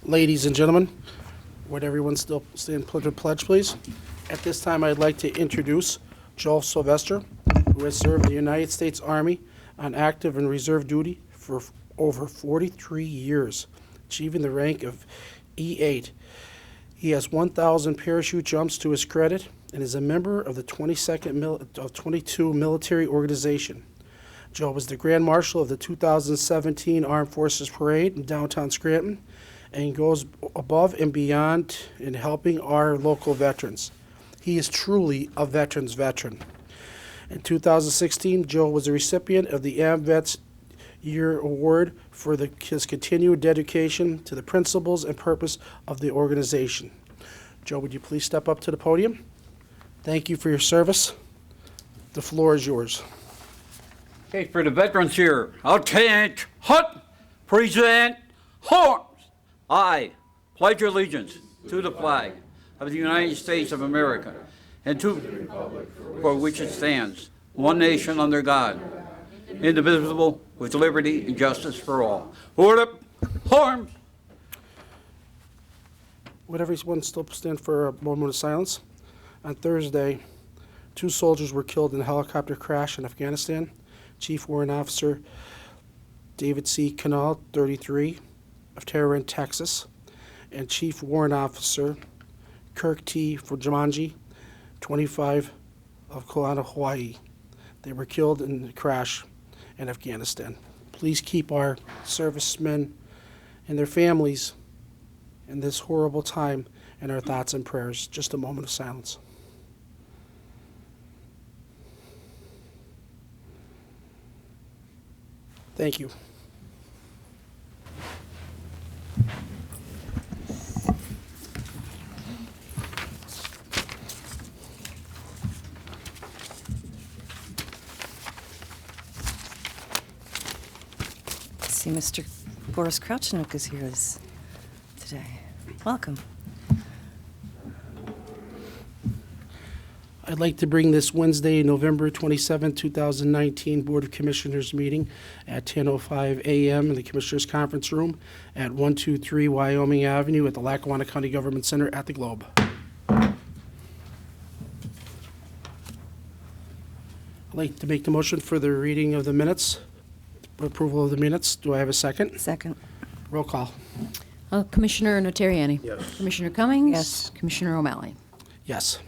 Ladies and gentlemen, would everyone still stand for pledge, please? At this time, I'd like to introduce Joel Sylvester, who has served the United States Army on active and reserve duty for over 43 years, achieving the rank of E8. He has 1,000 parachute jumps to his credit and is a member of the 22 military organization. Joe was the Grand Marshal of the 2017 Armed Forces Parade in downtown Scranton, and goes above and beyond in helping our local veterans. He is truly a veteran's veteran. In 2016, Joe was a recipient of the AmVets Year Award for his continued dedication to the principles and purpose of the organization. Joe, would you please step up to the podium? Thank you for your service. The floor is yours. Okay, for the veterans here, I'll chant, hut, present, horns. I pledge allegiance to the flag of the United States of America and to the republic for which it stands, one nation under God, indivisible, with liberty and justice for all. Hold up, horns. Would everyone still stand for a moment of silence? On Thursday, 2 soldiers were killed in a helicopter crash in Afghanistan. Chief Warrant Officer David C. Canal, 33, of Tarrant, Texas, and Chief Warrant Officer Kirk T. Fujamanji, 25, of Kelowna, Hawaii. They were killed in the crash in Afghanistan. Please keep our servicemen and their families in this horrible time in our thoughts and prayers. Just a moment of silence. Thank you. I see Mr. Boris Kravchuk is here today. Welcome. I'd like to bring this Wednesday, November 27, 2019 Board of Commissioners meeting at 10:05 a.m. in the Commissioners Conference Room at 123 Wyoming Avenue at the Lackawanna County Government Center at the Globe. I'd like to make the motion for the reading of the minutes, approval of the minutes. Do I have a second? Second. Roll call. Commissioner Notarianni. Yes. Commissioner Cummings. Yes. Commissioner O'Malley. Yes.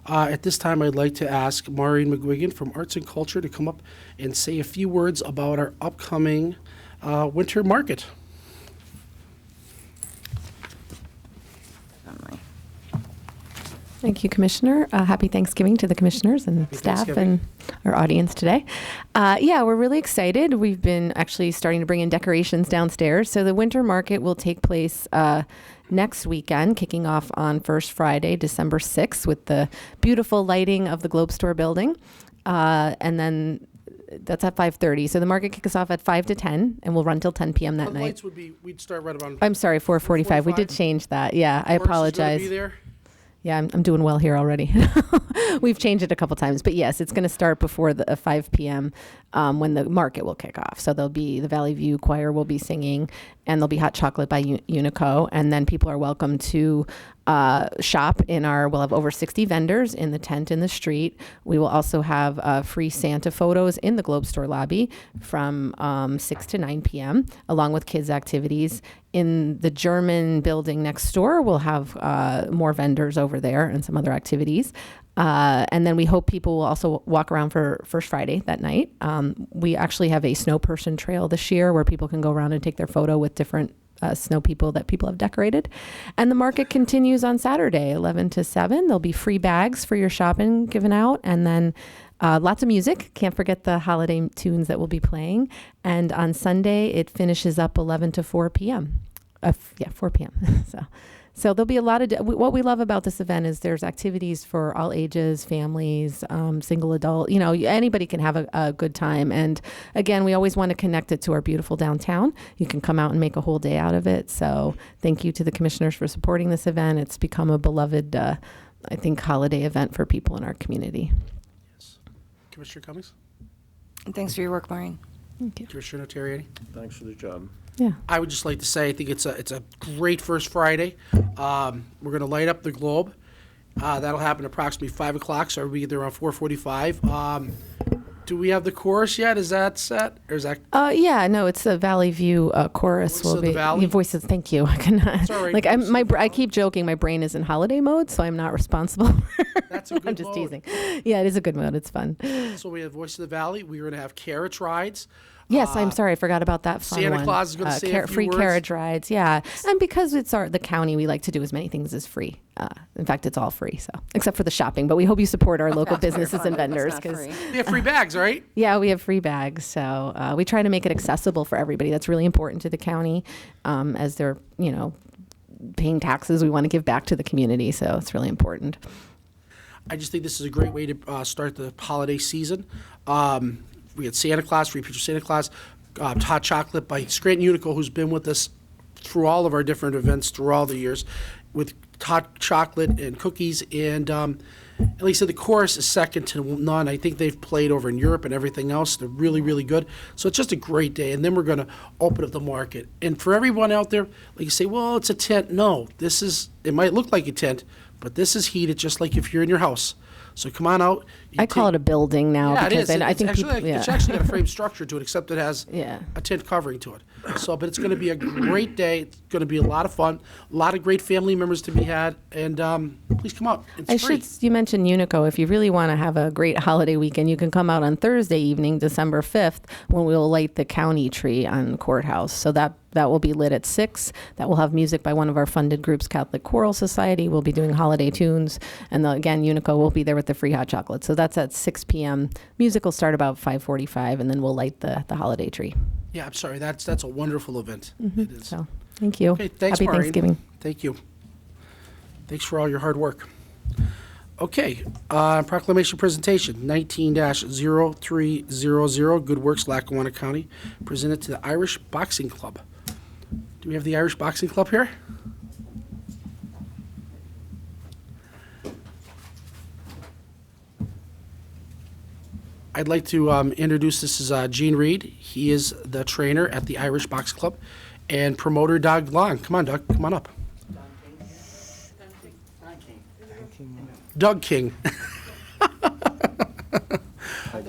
At this time, I'd like to ask Maureen McGuigan from Arts and Culture to come up and say a few words about our upcoming winter market. Thank you, Commissioner. Happy Thanksgiving to the commissioners and staff and our audience today. Yeah, we're really excited. We've been actually starting to bring in decorations downstairs. So the winter market will take place next weekend, kicking off on First Friday, December 6th, with the beautiful lighting of the Globe Store building. And then that's at 5:30. So the market kicks off at 5 to 10, and we'll run till 10 p.m. that The night. lights would be, we'd start right about. I'm sorry, 4:45. We did 4:45? change that. Yeah, I Works is gonna apologize. be there? Yeah, I'm doing well here already. We've changed it a couple times, but yes, it's going to start before the 5 p.m. When the market will kick off. So there'll be the Valley View Choir will be singing, and there'll be hot chocolate by Unico, and then people are welcome to shop in we'll have over 60 vendors in the tent in the street. We will also have free Santa photos in the Globe Store lobby from 6 to 9 p.m., along with kids' activities. In the German building next door, we'll have more vendors over there and some other activities. And then we hope people will also walk around for First Friday that night. We actually have a snow person trail this year where people can go around and take their photo with different snow people that people have decorated. And the market continues on Saturday, 11 to 7. There'll be free bags for your shopping given out. And then lots of music. Can't forget the holiday tunes that we'll be playing. And on Sunday, it finishes up 11 to 4 p.m. 4 p.m. So there'll be a lot of, what we love about this event is there's activities for all ages, families, single adult, anybody can have a good time. And again, we always want to connect it to our beautiful downtown. You can come out and make a whole day out of it. So thank you to the commissioners for supporting this event. It's become a beloved, I think, holiday event for people in our community. Yes. Commissioner Cummings? Thanks for your work, Maureen. Thank you. Commissioner Notarianni? Thanks for the job. Yeah. I would just like to say I think it's a great first Friday. We're going to light up the globe. That'll happen approximately 5 o'clock, so we'll be there around 4:45. Do we have the chorus yet? Is that set? Or is that Yeah, no, it's the Valley View chorus. Voices of the Valley? Voices. Thank you. I cannot. all right. Like I keep joking. My brain is in holiday mode, so I'm not responsible. That's a good I'm just mode. teasing. Yeah, it is a good mode. It's fun. So we have Voice of the Valley. We're going to have carriage rides. Yes, I'm sorry, I forgot about that fun Santa one. Claus is gonna say a few free words. carriage rides. Yeah, and because it's the county, we like to do as many things as free. In fact, it's all free, so except for the shopping. But we hope you support our local businesses and vendors because We have free bags, right? yeah, we have free bags. So we try to make it accessible for everybody. That's really important to the county, as they're paying taxes. We want to give back to the community, so it's really important. I just think this is a great way to start the holiday season. We had Santa Claus, free picture Santa Claus, hot chocolate by Scranton Unico, who's been with us through all of our different events through all the years, with hot chocolate and cookies. And like I said, the chorus is second to none. I think they've played over in Europe and everything else. They're really, really good. So it's just a great day. And then we're going to open up the market. And for everyone out there, like you say, well, it's a tent. No, it might look like a tent, but this is heated just like if you're in your house. So come on out. I call it a building now Yeah, it because is. I think actually, people. Yeah. It's actually got a frame structure to it, except it has Yeah. a tent covering to it. So, but it's going to be a great day. It's going to be a lot of fun. A lot of great family members to be had. And please come out. It's free. You mentioned Unico. If you really want to have a great holiday weekend, you can come out on Thursday evening, December 5th, when we'll light the county tree on Courthouse. So that will be lit at 6. That will have music by one of our funded groups, Catholic Choral Society. We'll be doing holiday tunes. And again, Unico will be there with the free hot chocolate. So that's at 6 p.m. Music will start about 5:45, and then we'll light the holiday tree. Yeah, I'm sorry. That's a wonderful event. It is. So thank you. Okay, thanks, Happy Maureen. Thanksgiving. Thank you. Thanks for all your hard work. Okay, proclamation presentation, 19-0300, Good Works, Lackawanna County, presented to the Irish Boxing Club. Do we have the Irish Boxing Club here? I'd like to introduce, this is Gene Reed. He is the trainer at the Irish Boxing Club, and promoter Doug Long. Come on, Doug, come on up. Doug King.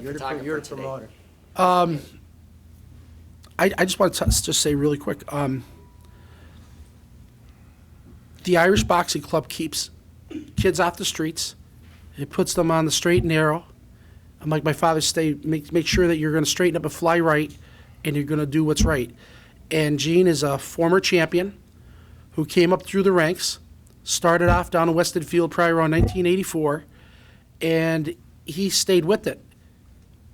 You're the promoter. I just want to just say really quick, the Irish Boxing Club keeps kids off the streets. It puts them on the straight and narrow. And like my father say, make sure that you're going to straighten up and fly right, and you're going to do what's right. And Gene is a former champion who came up through the ranks, started off down in Weston Field probably around 1984, and he stayed with it,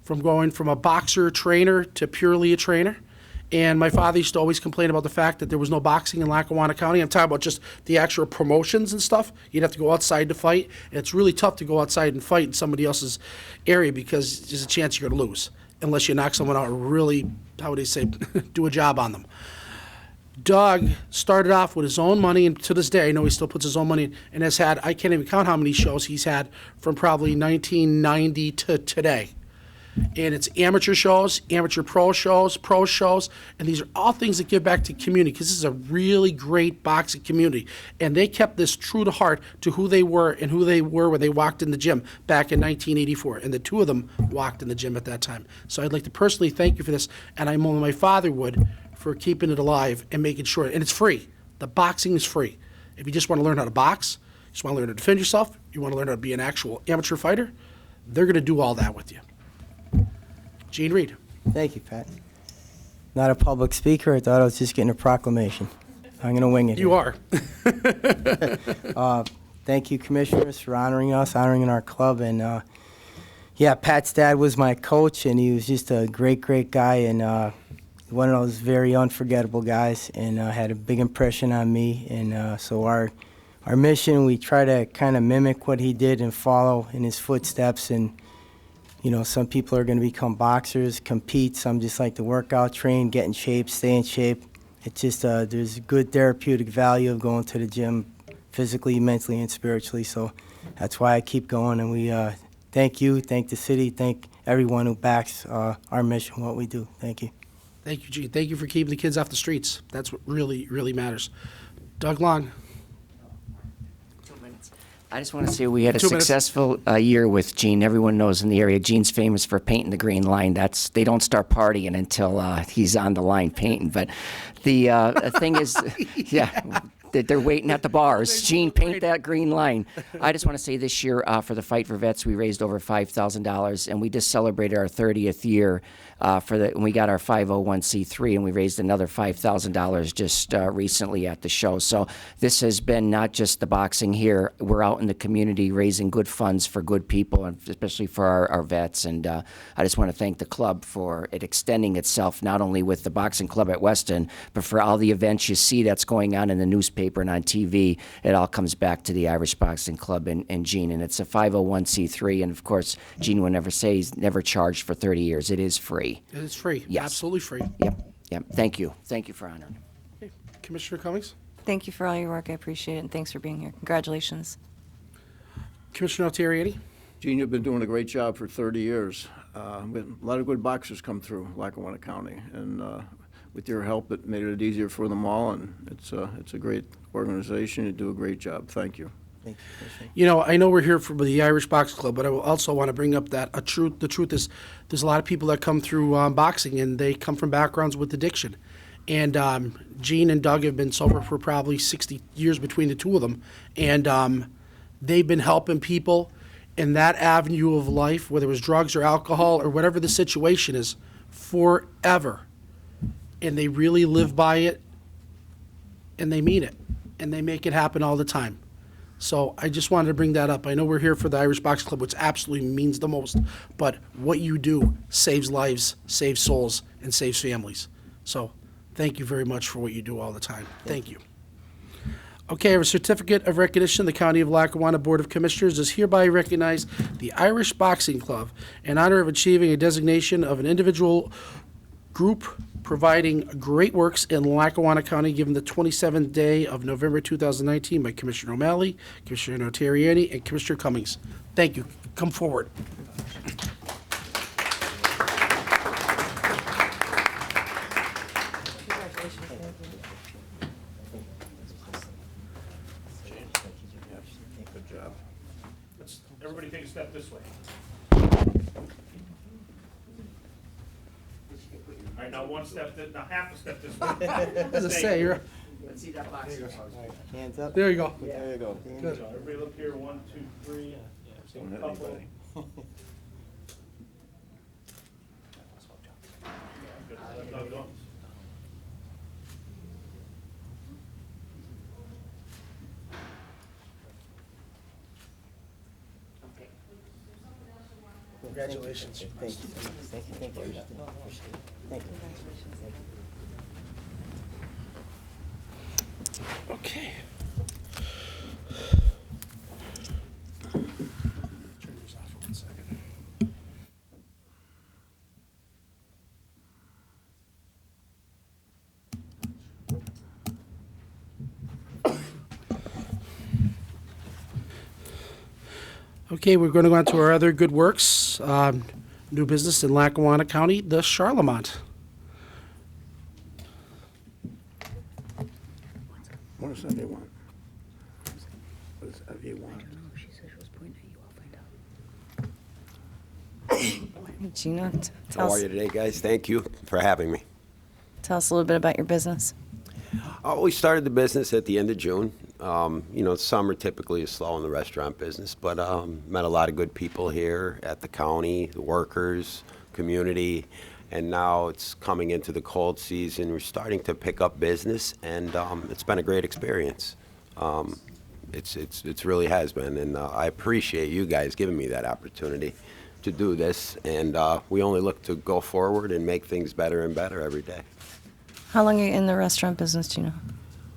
from going from a boxer trainer to purely a trainer. And my father used to always complain about the fact that there was no boxing in Lackawanna County. I'm talking about just the actual promotions and stuff. You'd have to go outside to fight. And it's really tough to go outside and fight in somebody else's area because there's a chance you're going to lose unless you knock someone out and really, how would they say, do a job on them. Doug started off with his own money, and to this day, I know he still puts his own money in, and has had, I can't even count how many shows he's had from probably 1990 to today. And it's amateur shows, amateur pro shows, and these are all things that give back to community because this is a really great boxing community. And they kept this true to heart to who they were and who they were when they walked in the gym back in 1984. And the two of them walked in the gym at that time. So I'd like to personally thank you for this, and I know my father would, for keeping it alive and making sure. And it's free. The boxing is free. If you just want to learn how to box, you just want to learn how to defend yourself, you want to learn how to be an actual amateur fighter, they're going to do all that with you. Gene Reed. Thank you, Pat. Not a public speaker. I thought I was just getting a proclamation. I'm going to wing it. You are. Thank you, commissioners, for honoring us, honoring our club. And, yeah, Pat's dad was my coach, and he was just a great, great guy, and one of those very unforgettable guys, and had a big impression on me. And so our mission, we try to kind of mimic what he did and follow in his footsteps. And you know, some people are going to become boxers, compete. Some just like to work out, train, get in shape, stay in shape. It's just there's good therapeutic value of going to the gym physically, mentally, and spiritually. So that's why I keep going. And we thank you, thank the city, thank everyone who backs our mission, what we do. Thank you. Thank you, Gene. Thank you for keeping the kids off the streets. That's what really, really matters. Doug Long. 2 minutes. I just want to say we had a 2 minutes. successful year with Gene. Everyone knows in the area, Gene's famous for painting the green line. They don't start partying until he's on the line painting. But the thing is, yeah. They're waiting at the bars. Gene, paint that green line. I just want to say this year for the Fight for Vets, we raised over $5,000, and we just celebrated our 30th year and we got our 501c3, and we raised another $5,000 just recently at the show. So this has been not just the boxing here. We're out in the community raising good funds for good people, and especially for our vets. And I just want to thank the club for it extending itself not only with the boxing club at Weston, but for all the events you see that's going on in the newspaper and on TV. It all comes back to the Irish Boxing Club and Gene, and it's a 501c3. And of course, Gene would never say he's never charged for 30 years. It is free. It's free. Yes. Absolutely free. Yep. Thank you for honoring. Okay. Commissioner Cummings? Thank you for all your work. I appreciate it, and thanks for being here. Congratulations. Commissioner Terriani? Gene, you've been doing a great job for 30 years. We had a lot of good boxers come through Lackawanna County, and with your help, it made it easier for them all, and it's a great organization. You do a great job. Thank you. Thank you, Commissioner. You know, I know we're here for the Irish Box Club, but I also want to bring up that the truth is there's a lot of people that come through boxing, and they come from backgrounds with addiction. And Gene and Doug have been sober for probably 60 years between the two of them, and they've been helping people in that avenue of life, whether it was drugs or alcohol or whatever the situation is, forever. And they really live by it, and they mean it, and they make it happen all the time. So I just wanted to bring that up. I know we're here for the Irish Box Club, which absolutely means the most, but what you do saves lives, saves souls, and saves families. So thank you very much for what you do all the time. Thank you. Okay, I have a certificate of recognition. The County of Lackawanna Board of Commissioners does hereby recognize the Irish Boxing Club in honor of achieving a designation of an individual group providing great works in Lackawanna County, given the 27th day of November 2019 by Commissioner O'Malley, Commissioner Notarianni, and Commissioner Cummings. Thank you. Come forward. Good job. Everybody take a step this way. All right, now one step, now half a step this way. As I say, you're, Let's see that box. Hands up. there you go. There you go. Good. Everybody look here, 1, 2, 3. Don't hit Couple. anybody. Good. No, don't. Congratulations. Thank you. Thank you. Thank you. Thank you. Okay. Turn yours off for 1 second. Okay, we're going to go on to our other good works. New business in Lackawanna County, the Charlemont. What does that want? What does that want? Gina, How are you today, guys? Thank you for having me. tell us a little bit about your business. We started the business at the end of June. Summer typically is slow in the restaurant business, but met a lot of good people here at the county, the workers, community, and now it's coming into the cold season. We're starting to pick up business, and it's been a great experience. It's really has been, and I appreciate you guys giving me that opportunity to do this, and we only look to go forward and make things better and better every day. How long are you in the restaurant business, do you know?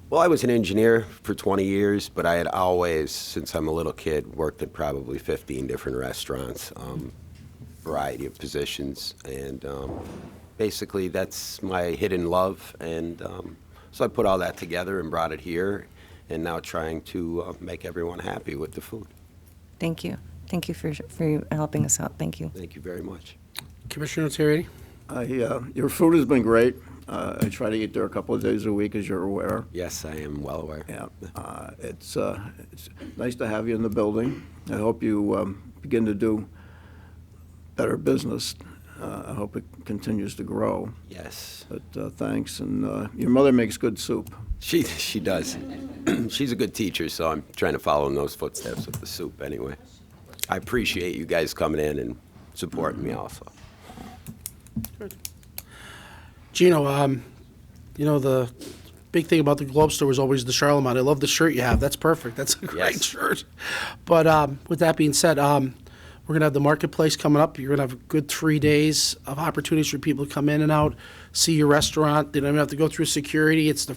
Well, I was an engineer for 20 years, but I had always, since I'm a little kid, worked at probably 15 different restaurants, variety of positions, and basically that's my hidden love, and so I put all that together and brought it here, and now trying to make everyone happy with the food. Thank you. Thank you for helping us out. Thank you. Thank you very much. Commissioner Terry. Your food has been great. I try to eat there a couple of days a week, as you're aware. Yes, I am well aware. Yeah, it's nice to have you in the building. I hope you begin to do better business. I hope it continues to grow. Yes. But thanks, and your mother makes good soup. She does. She's a good teacher, so I'm trying to follow in those footsteps with the soup anyway. I appreciate you guys coming in and supporting me also. Gino, the big thing about the Globe Store was always the Charlemagne. I love the shirt you have. That's perfect. That's a great Yes. shirt. But with that being said, we're going to have the marketplace coming up. You're going to have a good 3 days of opportunities for people to come in and out, see your restaurant. They don't even have to go through security. It's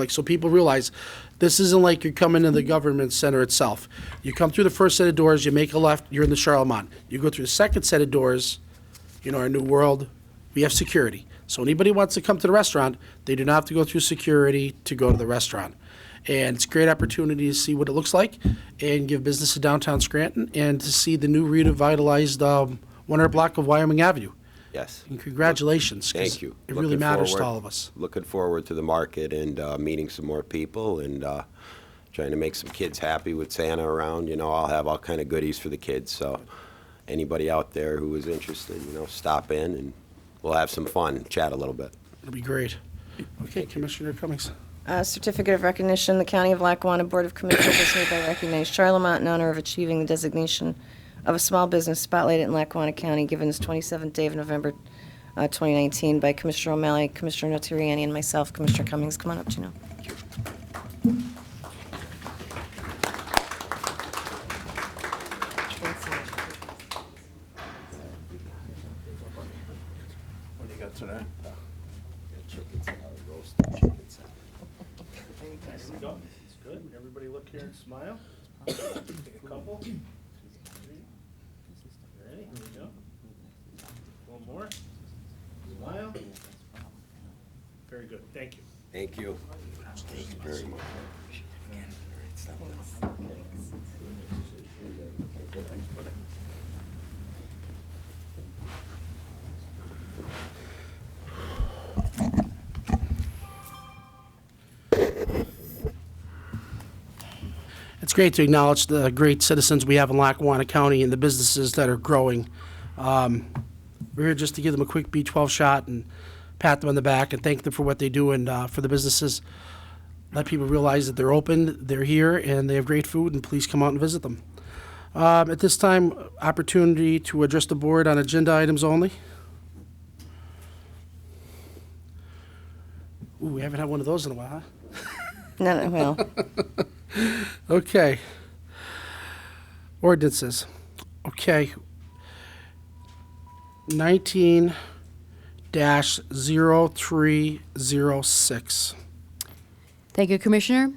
so people realize this isn't like you're coming to the government center itself. You come through the first set of doors, you make a left, you're in the Charlemagne. You go through the second set of doors, our new world, we have security. So anybody who wants to come to the restaurant, they do not have to go through security to go to the restaurant. And it's a great opportunity to see what it looks like and give business to downtown Scranton and to see the new revitalized 100 block of Wyoming Avenue. Yes. And congratulations. 'cause Thank you. It really Looking matters to forward- all of us. Looking forward to the market and meeting some more people and trying to make some kids happy with Santa around. I'll have all kind of goodies for the kids. So anybody out there who is interested, stop in and we'll have some fun, chat a little bit. It'll be great. Okay, Commissioner Cummings. Certificate of recognition, the County of Lackawanna Board of Commissioners hereby recognize Charlemont in honor of achieving the designation of a small business spotlighted in Lackawanna County, given this 27th day of November 2019 by Commissioner O'Malley, Commissioner Notarianni, and myself, Commissioner Cummings. Come on up, Gino. What do you got today? There we go. It's good. Everybody look here and smile. Take a couple. 2, 3. Ready? Here we go. One more. Smile. Very good. Thank you. Thank you. Thank you very much. It's great to acknowledge the great citizens we have in Lackawanna County and the businesses that are growing. We're here just to give them a quick B12 shot and pat them on the back and thank them for what they do and for the businesses. Let people realize that they're open, they're here, and they have great food, and please come out and visit them. At this time, opportunity to address the board on agenda items only. Ooh, we haven't had one of those in a while, huh? No, well, Okay. Ordinances. Okay. 19-0306. Thank you, Commissioner.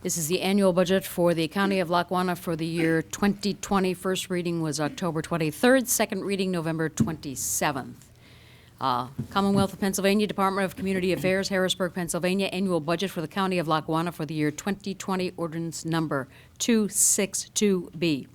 This is the annual budget for the County of Lackawanna for the year 2020. First reading was October 23rd, second reading November 27th. Commonwealth of Pennsylvania, Department of Community Affairs, Harrisburg, Pennsylvania, annual budget for the County of Lackawanna for the year 2020, ordinance number 262B.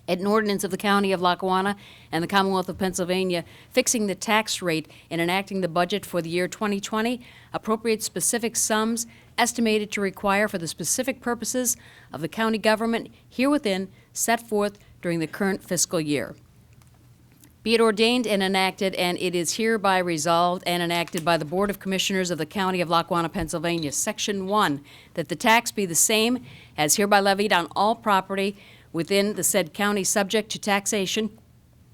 An ordinance of the County of Lackawanna and the Commonwealth of Pennsylvania fixing the tax rate and enacting the budget for the year 2020, appropriate specific sums estimated to require for the specific purposes of the county government herewithin set forth during the current fiscal year. Be it ordained and enacted, and it is hereby resolved and enacted by the Board of Commissioners of the County of Lackawanna, Pennsylvania. Section 1, that the tax be the same as hereby levied on all property within the said county subject to taxation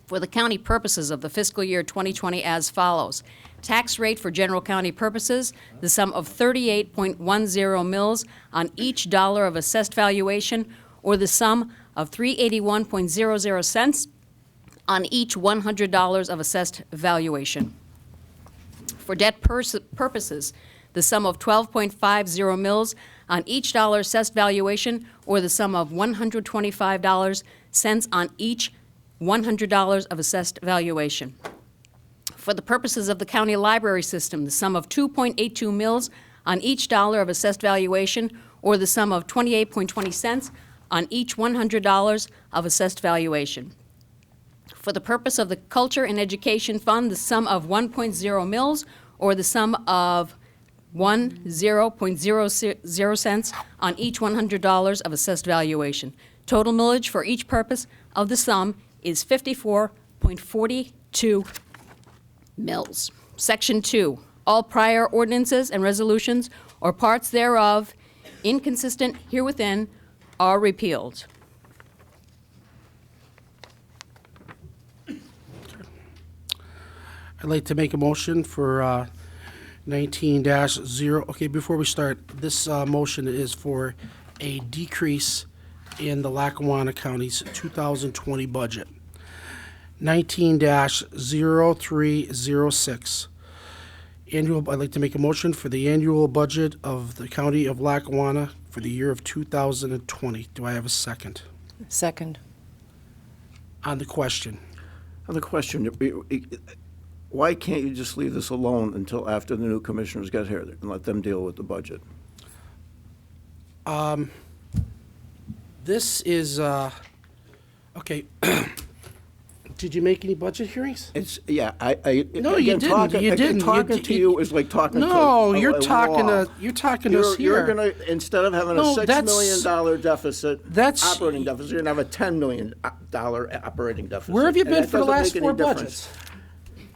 for the county purposes of the fiscal year 2020 as follows. Tax rate for general county purposes, the sum of 38.10 mils on each dollar of assessed valuation, or the sum of 381.00 cents on each $100 of assessed valuation. For debt purposes, the sum of 12.50 mils on each dollar assessed valuation, or the sum of $125 cents on each $100 of assessed valuation. For the purposes of the county library system, the sum of 2.82 mils on each dollar of assessed valuation, or the sum of 28.20 cents on each $100 of assessed valuation. for the purpose of the Culture and Education Fund, the sum of 1.0 mils or the sum of 0.00 cents on each $100 of assessed valuation. Total millage for each purpose of the sum is 54.42 mils. Section 2, all prior ordinances and resolutions or parts thereof inconsistent herewithin are repealed. I'd like to make a motion for 19-0. Okay, before we start, this motion is for a decrease in the Lackawanna County's 2020 budget. 19-0306. I'd like to make a motion for the annual budget of the County of Lackawanna for the year of 2020. Do I have a second? Second. On the question. On the question, why can't you just leave this alone until after the new commissioners get here and let them deal with the budget? This is, okay. Did you make any budget hearings? It's, no, you didn't. You didn't. Talking to you is like talking to No, a you're talking wall. to us here. You're gonna, instead of having a No, $6 million deficit, that's- operating deficit, you're gonna have a $10 million operating deficit. Where have you And been that for the doesn't last make 4 any difference. budgets?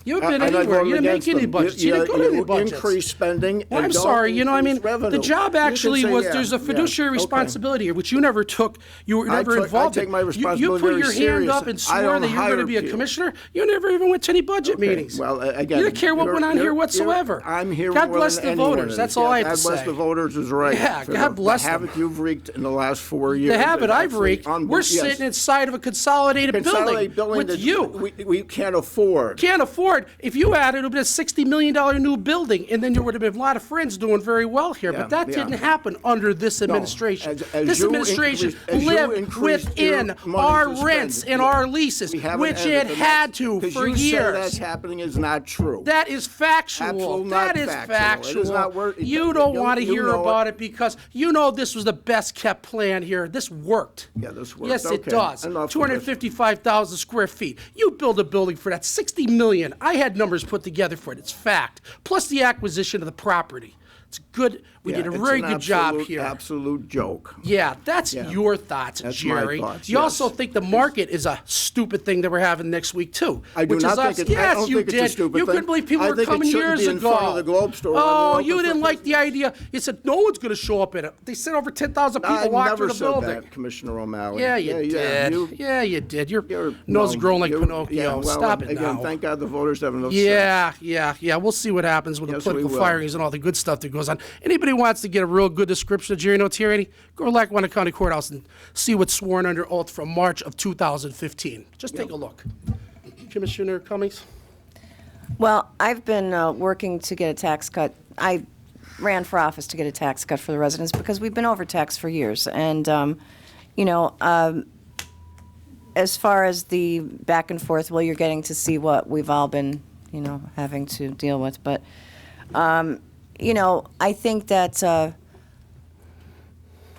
You haven't been I'm not anywhere. voting You didn't make against any them. budgets. You didn't go to any budgets. Increase spending Well, I'm and don't sorry, increase revenue. the job You can actually say, was, yeah, there's a yeah, fiduciary okay. responsibility here, which you never took, you were never involved I take in. my You responsibility put very your hand serious. up and I swore don't that you were going to hire be a people. commissioner. You never even went to any budget meetings. Well, again, You didn't care what you're- went on here you're- whatsoever. I'm here God more bless than the anyone voters. is. That's all I have to God bless say. the voters is right. Yeah, For God bless the them. havoc you've wreaked in the last 4 years. The habit is I've absolutely wreaked, we're unbelievable. Yes. sitting inside of a consolidated Consolidated building with that you. We can't afford. Can't afford. If you had it, it would be a $60 million new building, and then there would have been a lot of friends doing very well here. Yeah, But that yeah. didn't happen under this administration. As This you administration as you lived increased within your money our to rents spend, and yeah. our leases, We haven't which ended it the had next- to 'cause for you say years. that's happening is not true. That is factual. Absolutely That not is factual. It factual. is not You don't want to you hear know about it because you know this was the best kept plan here. This worked. Yeah, this works. Yes, it Okay, does. enough of this. 255,000 square feet. You build a building for that. 60 million. I had numbers put together for it. It's fact. Plus the acquisition of the property. It's good. We did a it's very an good job absolute- here. Absolute joke. Yeah, that's Yeah. your thoughts, That's my Jerry. thoughts, You yes. also think the market is a stupid thing that we're having next week too. I do which not is think us. it- I Yes, don't you think it's a did. stupid You thing. couldn't believe people I were think it coming shouldn't years be in ago. front of the Globe store when Oh, we're open you for didn't like the business. idea. You said no one's going to show up in it. They said over 10,000 people I walked never through the said building. that, Commissioner O'Malley. Yeah, you did. you- Yeah, you did. Your you're- nose no, growing like you're- Pinocchio. yeah, well, Stop it again, now. thank God the voters have enough Yeah, yeah. We'll see what happens with the Yes, we political will. firings and all the good stuff that goes on. Anybody wants to get a real good description of Jerry Notarianni, go to Lackawanna County Courthouse and see what's sworn under oath from March of 2015. Just take a look. Commissioner Cummings? Well, I've been working to get a tax cut. I ran for office to get a tax cut for the residents because we've been overtaxed for years. And, as far as the back and forth, well, you're getting to see what we've all been, having to deal with. But, I think that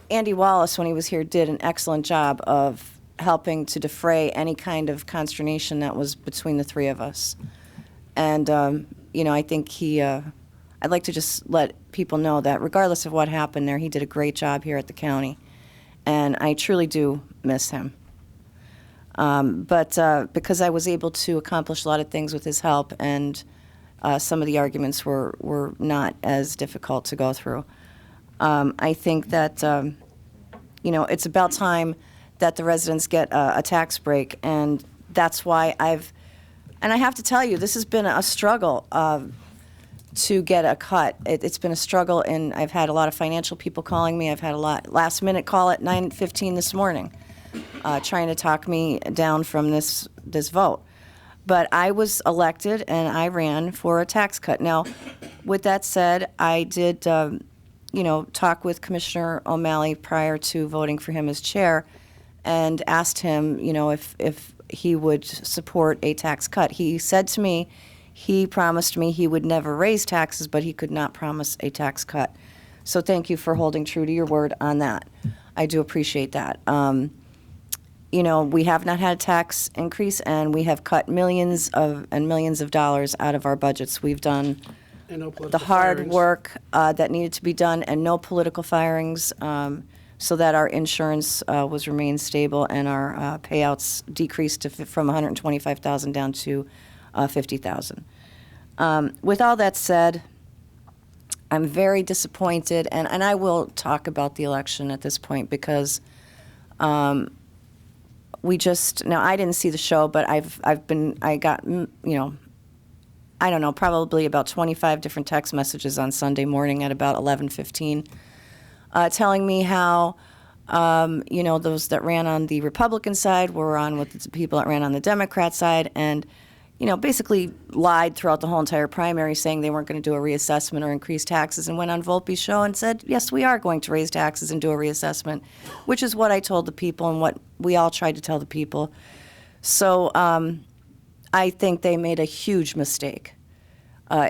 Andy Wallace, when he was here, did an excellent job of helping to defray any kind of consternation that was between the three of us. And, I think I'd like to just let people know that regardless of what happened there, he did a great job here at the county. And I truly do miss him. But because I was able to accomplish a lot of things with his help, and some of the arguments were not as difficult to go through, I think that, it's about time that the residents get a tax break. And that's why and I have to tell you, this has been a struggle to get a cut. It's been a struggle, and I've had a lot of financial people calling me. I've had a lot last minute call at 9:15 this morning, trying to talk me down from this vote. But I was elected, and I ran for a tax cut. Now, with that said, I did, talk with Commissioner O'Malley prior to voting for him as chair, and asked him, if he would support a tax cut. He said to me, he promised me he would never raise taxes, but he could not promise a tax cut. So thank you for holding true to your word on that. I do appreciate that. We have not had a tax increase, and we have cut millions of dollars out of our budgets. We've done And no political the hard firings. work that needed to be done, and no political firings, so that our insurance was remained stable and our payouts decreased from 125,000 down to 50,000. With all that said, I'm very disappointed, and I will talk about the election at this point because now I didn't see the show, but I got, I don't know, probably about 25 different text messages on Sunday morning at about 11:15, telling me how, those that ran on the Republican side were on with the people that ran on the Democrat side, and, basically lied throughout the whole entire primary, saying they weren't going to do a reassessment or increase taxes, and went on Volpe's show and said, yes, we are going to raise taxes and do a reassessment, which is what I told the people and what we all tried to tell the people. So I think they made a huge mistake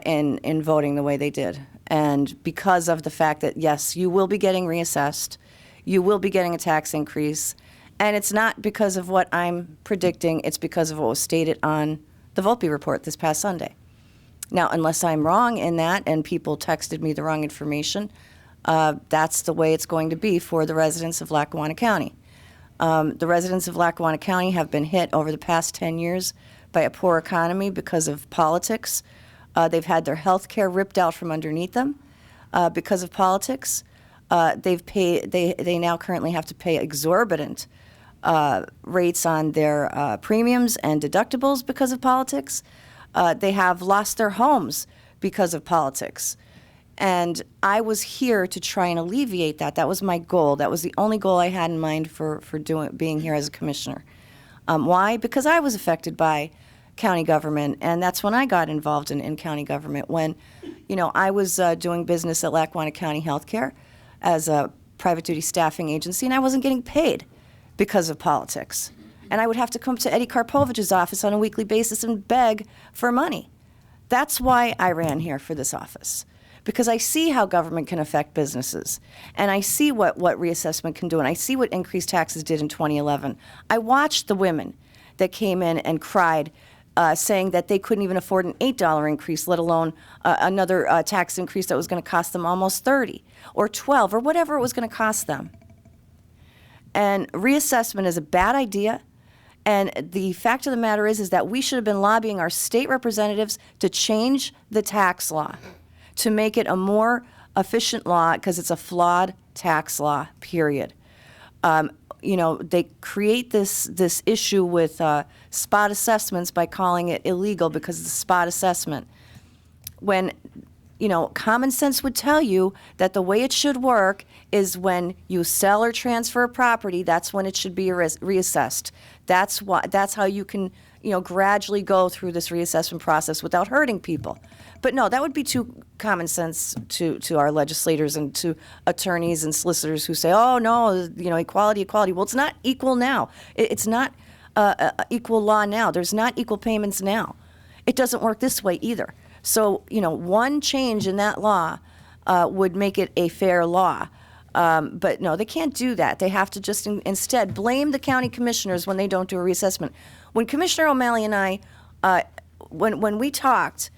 in voting the way they did. And because of the fact that, yes, you will be getting reassessed, you will be getting a tax increase, and it's not because of what I'm predicting, it's because of what was stated on the Volpe report this past Sunday. Now, unless I'm wrong in that and people texted me the wrong information, that's the way it's going to be for the residents of Lackawanna County. The residents of Lackawanna County have been hit over the past 10 years by a poor economy because of politics. They've had their health care ripped out from underneath them because of politics. They now currently have to pay exorbitant rates on their premiums and deductibles because of politics. They have lost their homes because of politics. And I was here to try and alleviate that. That was my goal. That was the only goal I had in mind for being here as a commissioner. Why? Because I was affected by county government, and that's when I got involved in county government. When, I was doing business at Lackawanna County Healthcare as a private duty staffing agency, and I wasn't getting paid because of politics. And I would have to come to Eddie Karpovich's office on a weekly basis and beg for money. That's why I ran here for this office, because I see how government can affect businesses, and I see what reassessment can do, and I see what increased taxes did in 2011. I watched the women that came in and cried, saying that they couldn't even afford an $8 increase, let alone another tax increase that was going to cost them almost $30 or $12 or whatever it was going to cost them. And reassessment is a bad idea. And the fact of the matter is that we should have been lobbying our state representatives to change the tax law, to make it a more efficient law, because it's a flawed tax law, period. They create this issue with spot assessments by calling it illegal because it's a spot assessment. When, common sense would tell you that the way it should work is when you sell or transfer a property, that's when it should be reassessed. That's how you can, gradually go through this reassessment process without hurting people. But no, that would be too common sense to our legislators and to attorneys and solicitors who say, oh, no, equality. Well, it's not equal now. It's not equal law now. There's not equal payments now. It doesn't work this way either. So, one change in that law would make it a fair law. But no, they can't do that. They have to just instead blame the county commissioners when they don't do a reassessment. When Commissioner O'Malley and I, when we talked,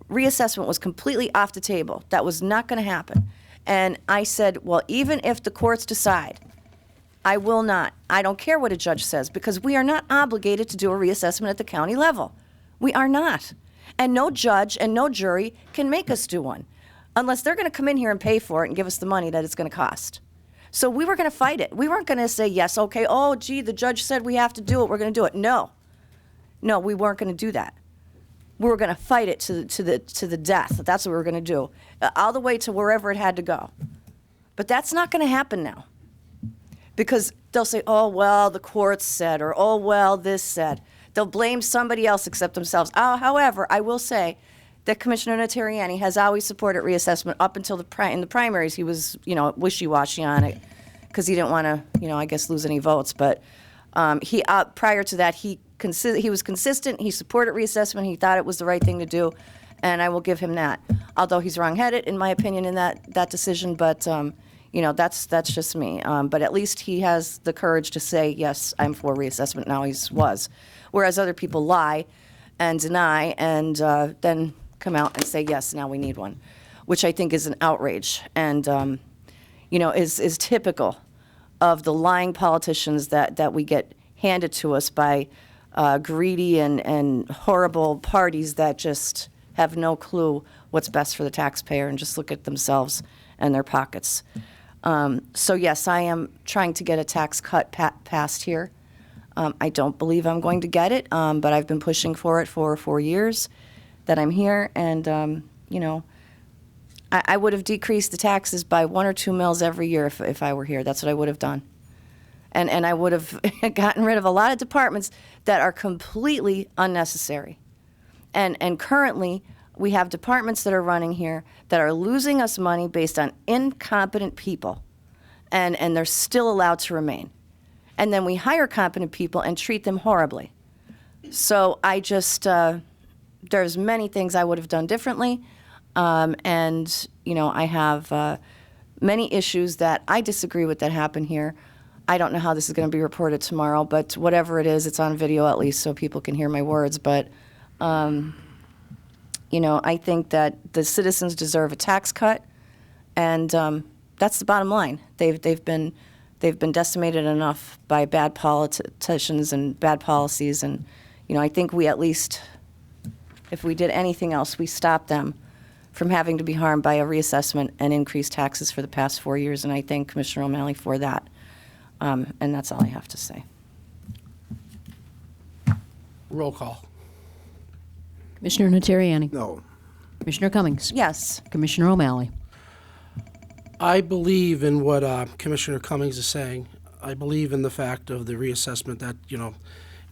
reassessment was completely off the table. That was not going to happen. And I said, well, even if the courts decide, I will not. I don't care what a judge says, because we are not obligated to do a reassessment at the county level. We are not. And no judge and no jury can make us do one unless they're going to come in here and pay for it and give us the money that it's going to cost. So we were going to fight it. We weren't going to say, yes, okay, oh, gee, the judge said we have to do it, we're going to do it. No, we weren't going to do that. We were going to fight it to the death. That's what we were going to do, all the way to wherever it had to go. But that's not going to happen now, because they'll say, oh, well, the courts said, or oh, well, this said. They'll blame somebody else except themselves. However, I will say that Commissioner Notarianni has always supported reassessment up until in the primaries. He was, wishy-washy on it because he didn't want to, I guess, lose any votes. But he prior to that, he was consistent. He supported reassessment. He thought it was the right thing to do, and I will give him that. Although he's wrong-headed, in my opinion, in that decision. But That's just me. But at least he has the courage to say, yes, I'm for reassessment. Now he was. Whereas other people lie and deny and then come out and say, yes, now we need one, which I think is an outrage and, is typical of the lying politicians that we get handed to us by greedy and horrible parties that just have no clue what's best for the taxpayer and just look at themselves and their pockets. So yes, I am trying to get a tax cut passed here. I don't believe I'm going to get it, but I've been pushing for it for 4 years that I'm here, and I would have decreased the taxes by 1 or 2 mils every year if I were here. That's what I would have done. And I would have gotten rid of a lot of departments that are completely unnecessary. And currently, we have departments that are running here that are losing us money based on incompetent people, and they're still allowed to remain. And then we hire competent people and treat them horribly. So I just, there's many things I would have done differently. I have many issues that I disagree with that happen here. I don't know how this is going to be reported tomorrow, but whatever it is, it's on video at least so people can hear my words. But, I think that the citizens deserve a tax cut, and that's the bottom line. They've been decimated enough by bad politicians and bad policies, and I think we at least, if we did anything else, we stopped them from having to be harmed by a reassessment and increased taxes for the past 4 years, and I thank Commissioner O'Malley for that. And that's all I have to say. Roll call. Commissioner Niteriani. No. Commissioner Cummings. Yes. Commissioner O'Malley. I believe in what Commissioner Cummings is saying. I believe in the fact of the reassessment that,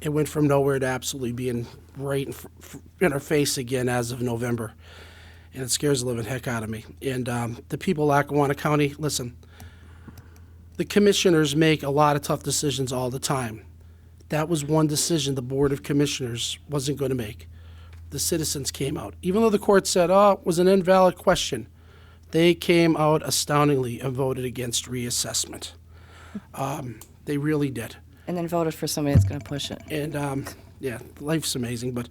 it went from nowhere to absolutely being right in our face again as of November. And it scares the living heck out of me. And the people of Lackawanna County, listen, the commissioners make a lot of tough decisions all the time. That was one decision the Board of Commissioners wasn't going to make. The citizens came out. Even though the court said, it was an invalid question, they came out astoundingly and voted against reassessment. They really did. And then voted for somebody that's going to push it. And, life's amazing, but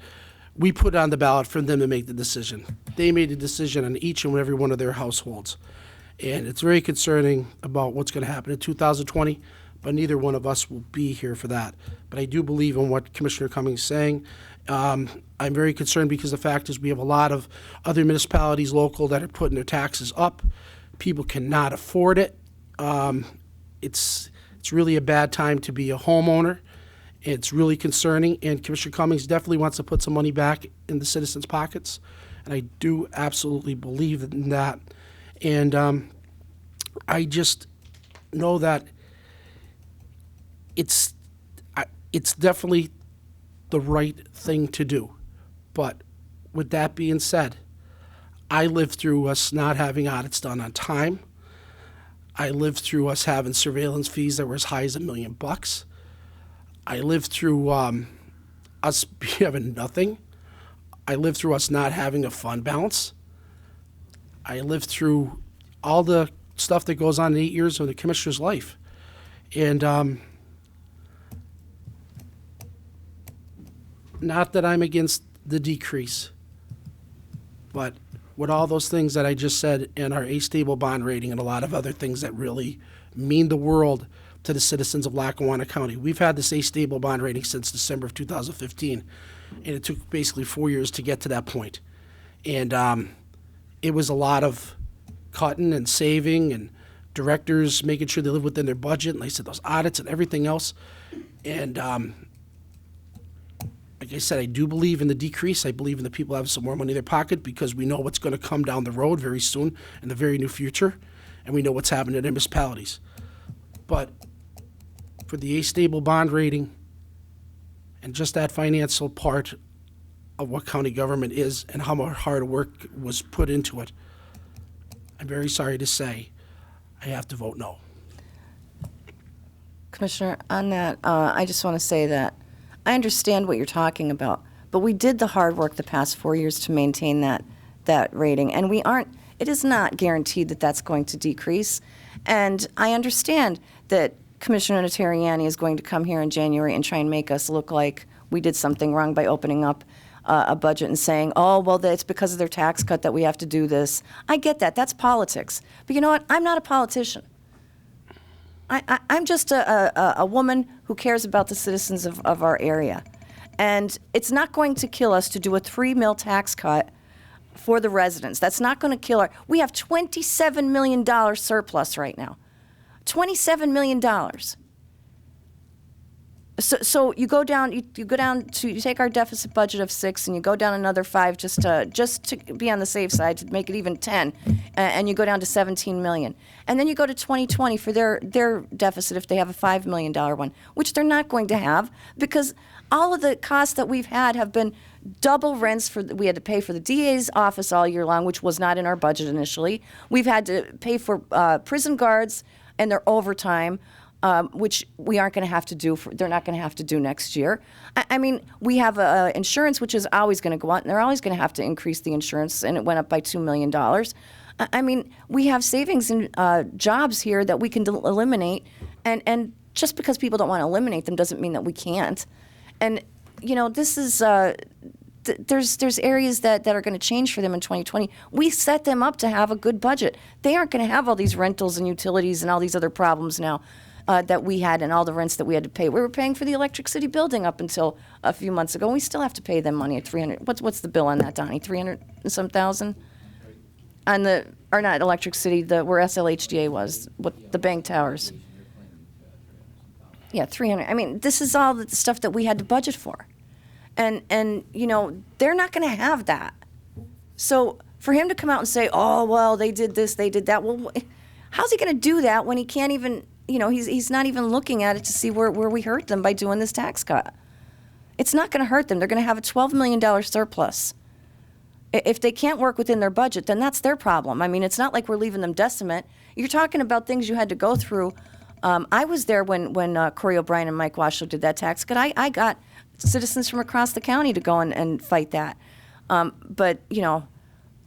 we put it on the ballot for them to make the decision. They made a decision on each and every one of their households. And it's very concerning about what's going to happen in 2020, but neither one of us will be here for that. But I do believe in what Commissioner Cummings is saying. I'm very concerned because the fact is we have a lot of other municipalities local that are putting their taxes up. People cannot afford it. It's really a bad time to be a homeowner. It's really concerning, and Commissioner Cummings definitely wants to put some money back in the citizens' pockets, and I do absolutely believe in that. And I just know that it's definitely the right thing to do. But with that being said, I lived through us not having audits done on time. I lived through us having surveillance fees that were as high as $1 million. I lived through us having nothing. I lived through us not having a fund balance. I lived through all the stuff that goes on in 8 years of the commissioner's life. And not that I'm against the decrease, but with all those things that I just said and our A-stable bond rating and a lot of other things that really mean the world to the citizens of Lackawanna County. We've had this A-stable bond rating since December of 2015, and it took basically 4 years to get to that point. And it was a lot of cutting and saving and directors making sure they live within their budget, and like I said, those audits and everything else. And like I said, I do believe in the decrease. I believe in the people having some more money in their pocket because we know what's going to come down the road very soon in the very near future, and we know what's happening in municipalities. But for the A-stable bond rating and just that financial part of what county government is and how much hard work was put into it, I'm very sorry to say I have to vote no. Commissioner, on that, I just want to say that I understand what you're talking about, but we did the hard work the past 4 years to maintain that rating, and it is not guaranteed that that's going to decrease. And I understand that Commissioner Natariani is going to come here in January and try and make us look like we did something wrong by opening up a budget and saying, oh, well, it's because of their tax cut that we have to do this. I get that. That's politics. But you know what? I'm not a politician. I'm just a woman who cares about the citizens of our area. And it's not going to kill us to do a 3 mil tax cut for the residents. That's not going to kill our. We have $27 million surplus right now. $27 million. So you go down. You go down to you take our deficit budget of 6 and you go down another 5 just to be on the safe side to make it even 10, and you go down to 17 million. And then you go to 2020 for their deficit if they have a $5 million one, which they're not going to have because all of the costs that we've had have been double rents we had to pay for the DA's office all year long, which was not in our budget initially. We've had to pay for prison guards and their overtime, which we aren't going to have to do. They're not going to have to do next year. I mean, we have insurance, which is always going to go up, and they're always going to have to increase the insurance, and it went up by $2 million. I mean, we have savings in jobs here that we can eliminate, and just because people don't want to eliminate them doesn't mean that we can't. And you know, this is there's areas that are going to change for them in 2020. We set them up to have a good budget. They aren't going to have all these rentals and utilities and all these other problems now that we had and all the rents that we had to pay. We were paying for the Electric City building up until a few months ago. And we still have to pay them money at $300. What's the bill on that, Donnie? 300 and some thousand on the or not Electric City, where SLHDA was, what the bank towers. Yeah, 300. I mean, this is all the stuff that we had to budget for. And you know, they're not going to have that. So for him to come out and say, oh, well, they did this, they did that. Well, how's he going to do that when he can't even, you know, he's not even looking at it to see where we hurt them by doing this tax cut. It's not going to hurt them. They're going to have a $12 million surplus. If they can't work within their budget, then that's their problem. I mean, it's not like we're leaving them decimate. You're talking about things you had to go through. I was there when Corey O'Brien and Mike Washlow did that tax cut. I got citizens from across the county to go and fight that. But, you know,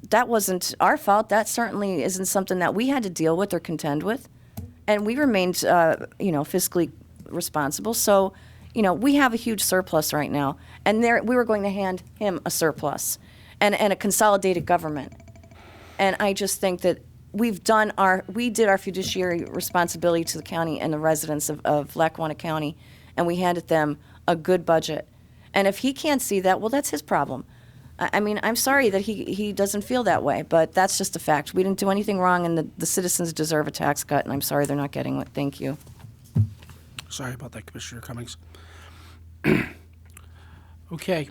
that wasn't our fault. That certainly isn't something that we had to deal with or contend with. And we remained, you know, fiscally responsible. So, you know, we have a huge surplus right now. And we were going to hand him a surplus and a consolidated government. And I just think that we did our fiduciary responsibility to the county and the residents of Lackawanna County, and we handed them a good budget. And if he can't see that, well, that's his problem. I mean, I'm sorry that he doesn't feel that way, but that's just a fact. We didn't do anything wrong, and the citizens deserve a tax cut, and I'm sorry they're not getting it. Thank you. Sorry about that, Commissioner Cummings. Okay.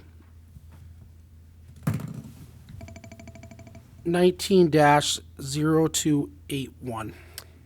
19-0281.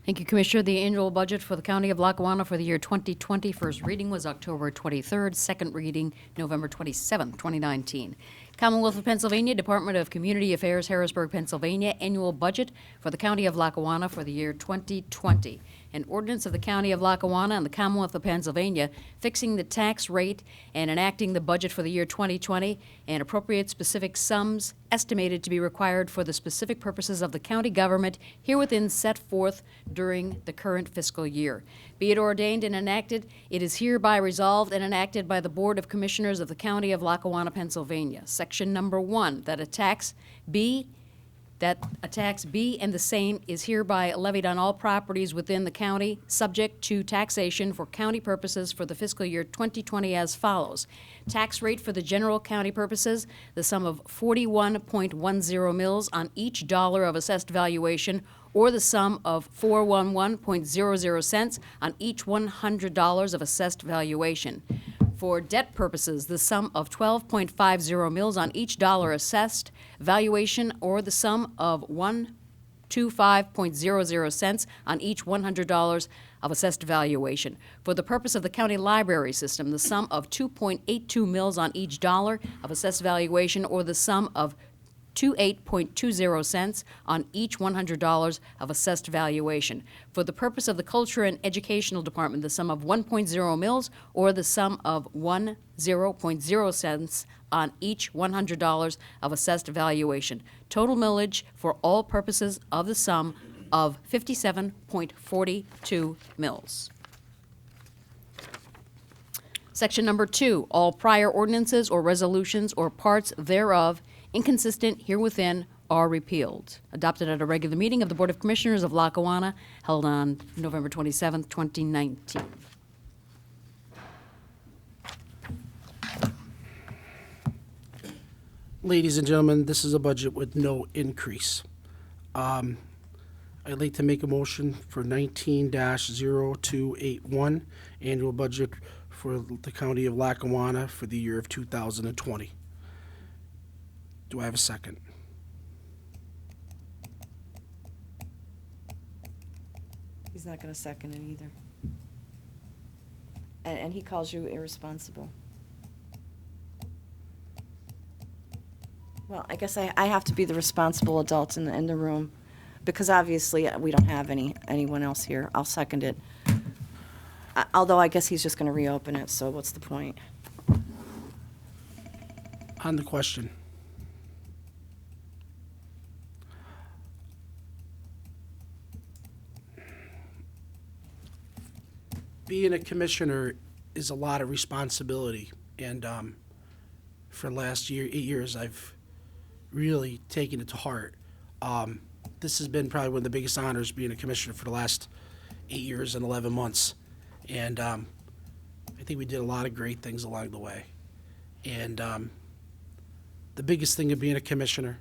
Thank you, Commissioner. The annual budget for the County of Lackawanna for the year 2020, first reading was October 23rd, second reading November 27th, 2019. Commonwealth of Pennsylvania, Department of Community Affairs, Harrisburg, Pennsylvania, annual budget for the County of Lackawanna for the year 2020. An ordinance of the County of Lackawanna and the Commonwealth of Pennsylvania fixing the tax rate and enacting the budget for the year 2020 and appropriate specific sums estimated to be required for the specific purposes of the county government herewithin set forth during the current fiscal year. Be it ordained and enacted, it is hereby resolved and enacted by the Board of Commissioners of the County of Lackawanna, Pennsylvania. Section number 1, that a tax be and the same is hereby levied on all properties within the county, subject to taxation for county purposes for the fiscal year 2020 as follows. Tax rate for the general county purposes, the sum of 41.10 mils on each dollar of assessed valuation, or the sum of 411.00 cents on each $100 of assessed valuation. For debt purposes, the sum of 12.50 mils on each dollar assessed valuation, or the sum of 125.00 cents on each $100 of assessed valuation. For the purpose of the county library system, the sum of 2.82 mils on each dollar of assessed valuation, or the sum of 28.20 cents on each $100 of assessed valuation. For the purpose of the Culture and Educational Department, the sum of 1.0 mils or the sum of 10.0 cents on each $100 of assessed valuation. Total millage for all purposes of the sum of 57.42 mils. Section number 2, all prior ordinances or resolutions or parts thereof inconsistent herewithin are repealed. Adopted at a regular meeting of the Board of Commissioners of Lackawanna held on November 27th, 2019. Ladies and gentlemen, this is a budget with no increase. I'd like to make a motion for 19-0281, annual budget for the County of Lackawanna for the year of 2020. Do I have a second? He's not going to second it either. And he calls you irresponsible. Well, I guess I have to be the responsible adult in the room, because obviously we don't have anyone else here. I'll second it. Although I guess he's just going to reopen it, so what's the point? On the question. Being a commissioner is a lot of responsibility, and for the last 8 years, I've really taken it to heart. This has been probably one of the biggest honors, being a commissioner for the last 8 years and 11 months. And I think we did a lot of great things along the way. And the biggest thing of being a commissioner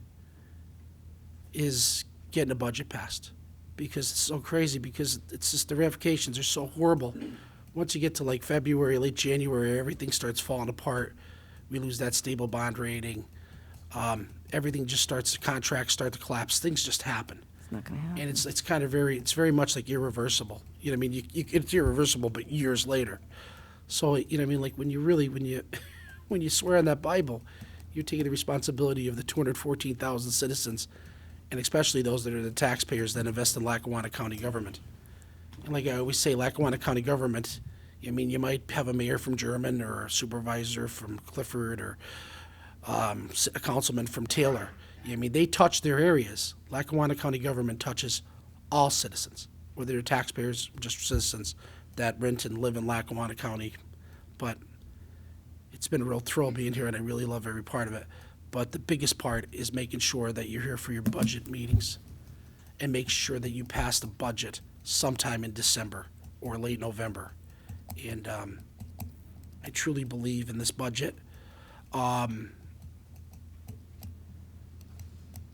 is getting a budget passed, because it's so crazy, because it's just the ramifications are so horrible. Once you get to like February, late January, everything starts falling apart. We lose that stable bond rating. Everything just starts, the contracts start to collapse. Things just happen. It's not going to happen. And it's kind of it's very much like irreversible. You know what I mean? It's irreversible, but years later. So, you know what I mean? Like when you swear on that Bible, you're taking the responsibility of the 214,000 citizens, and especially those that are the taxpayers that invest in Lackawanna County government. And like I always say, Lackawanna County government, I mean, you might have a mayor from German, or a supervisor from Clifford, or a councilman from Taylor. I mean, they touch their areas. Lackawanna County government touches all citizens, whether they're taxpayers, just citizens that rent and live in Lackawanna County. But it's been a real thrill being here, and I really love every part of it. But the biggest part is making sure that you're here for your budget meetings, and make sure that you pass the budget sometime in December or late November. And I truly believe in this budget.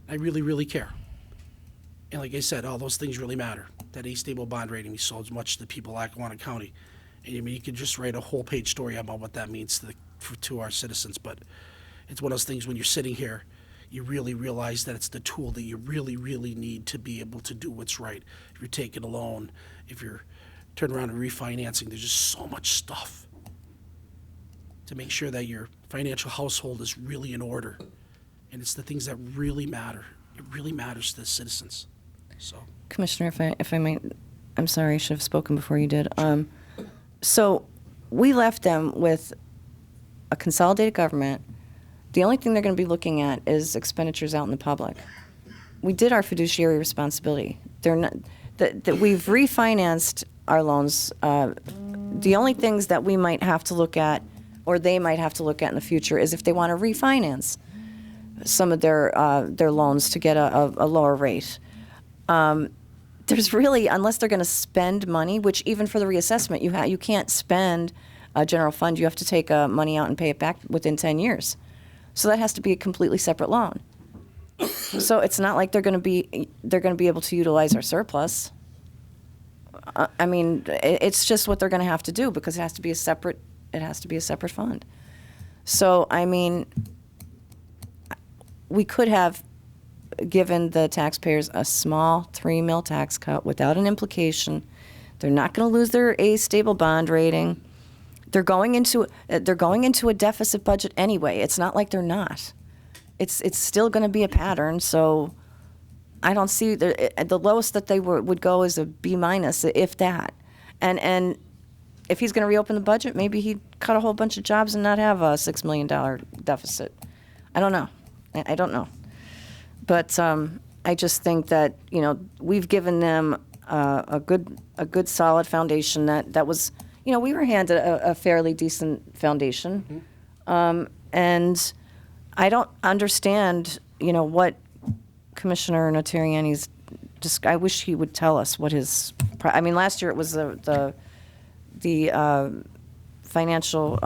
I really, really care. And like I said, all those things really matter. That A-stable bond rating we sold as much to the people of Lackawanna County. And I mean, you could just write a whole page story about what that means to our citizens. But it's one of those things when you're sitting here, you really realize that it's the tool that you really, really need to be able to do what's right. If you're taking a loan, if you're turning around and refinancing, there's just so much stuff to make sure that your financial household is really in order. And it's the things that really matter. It really matters to the citizens. So, Commissioner, if I might, I'm sorry, I should have spoken before you did. So we left them with a consolidated government. The only thing they're going to be looking at is expenditures out in the public. We did our fiduciary responsibility. They're not, that we've refinanced our loans. The only things that we might have to look at, or they might have to look at in the future, is if they want to refinance some of their loans to get a lower rate. There's really, unless they're going to spend money, which even for the reassessment, you can't spend a general fund. You have to take money out and pay it back within 10 years. So that has to be a completely separate loan. So it's not like they're going to be able to utilize our surplus. I mean, it's just what they're going to have to do, because it has to be a separate fund. So I mean, we could have given the taxpayers a small $3 million tax cut without an implication. They're not going to lose their A-stable bond rating. They're going into a deficit budget anyway. It's not like they're not. It's still going to be a pattern. So I don't see the lowest that they would go is a B-, if that. And if he's going to reopen the budget, maybe he'd cut a whole bunch of jobs and not have a $6 million deficit. I don't know. I don't know. But I just think that, we've given them a good solid foundation that was, we were handed a fairly decent foundation. And I don't understand, what Commissioner Notarianni's just, I wish he would tell us what his, last year it was the financial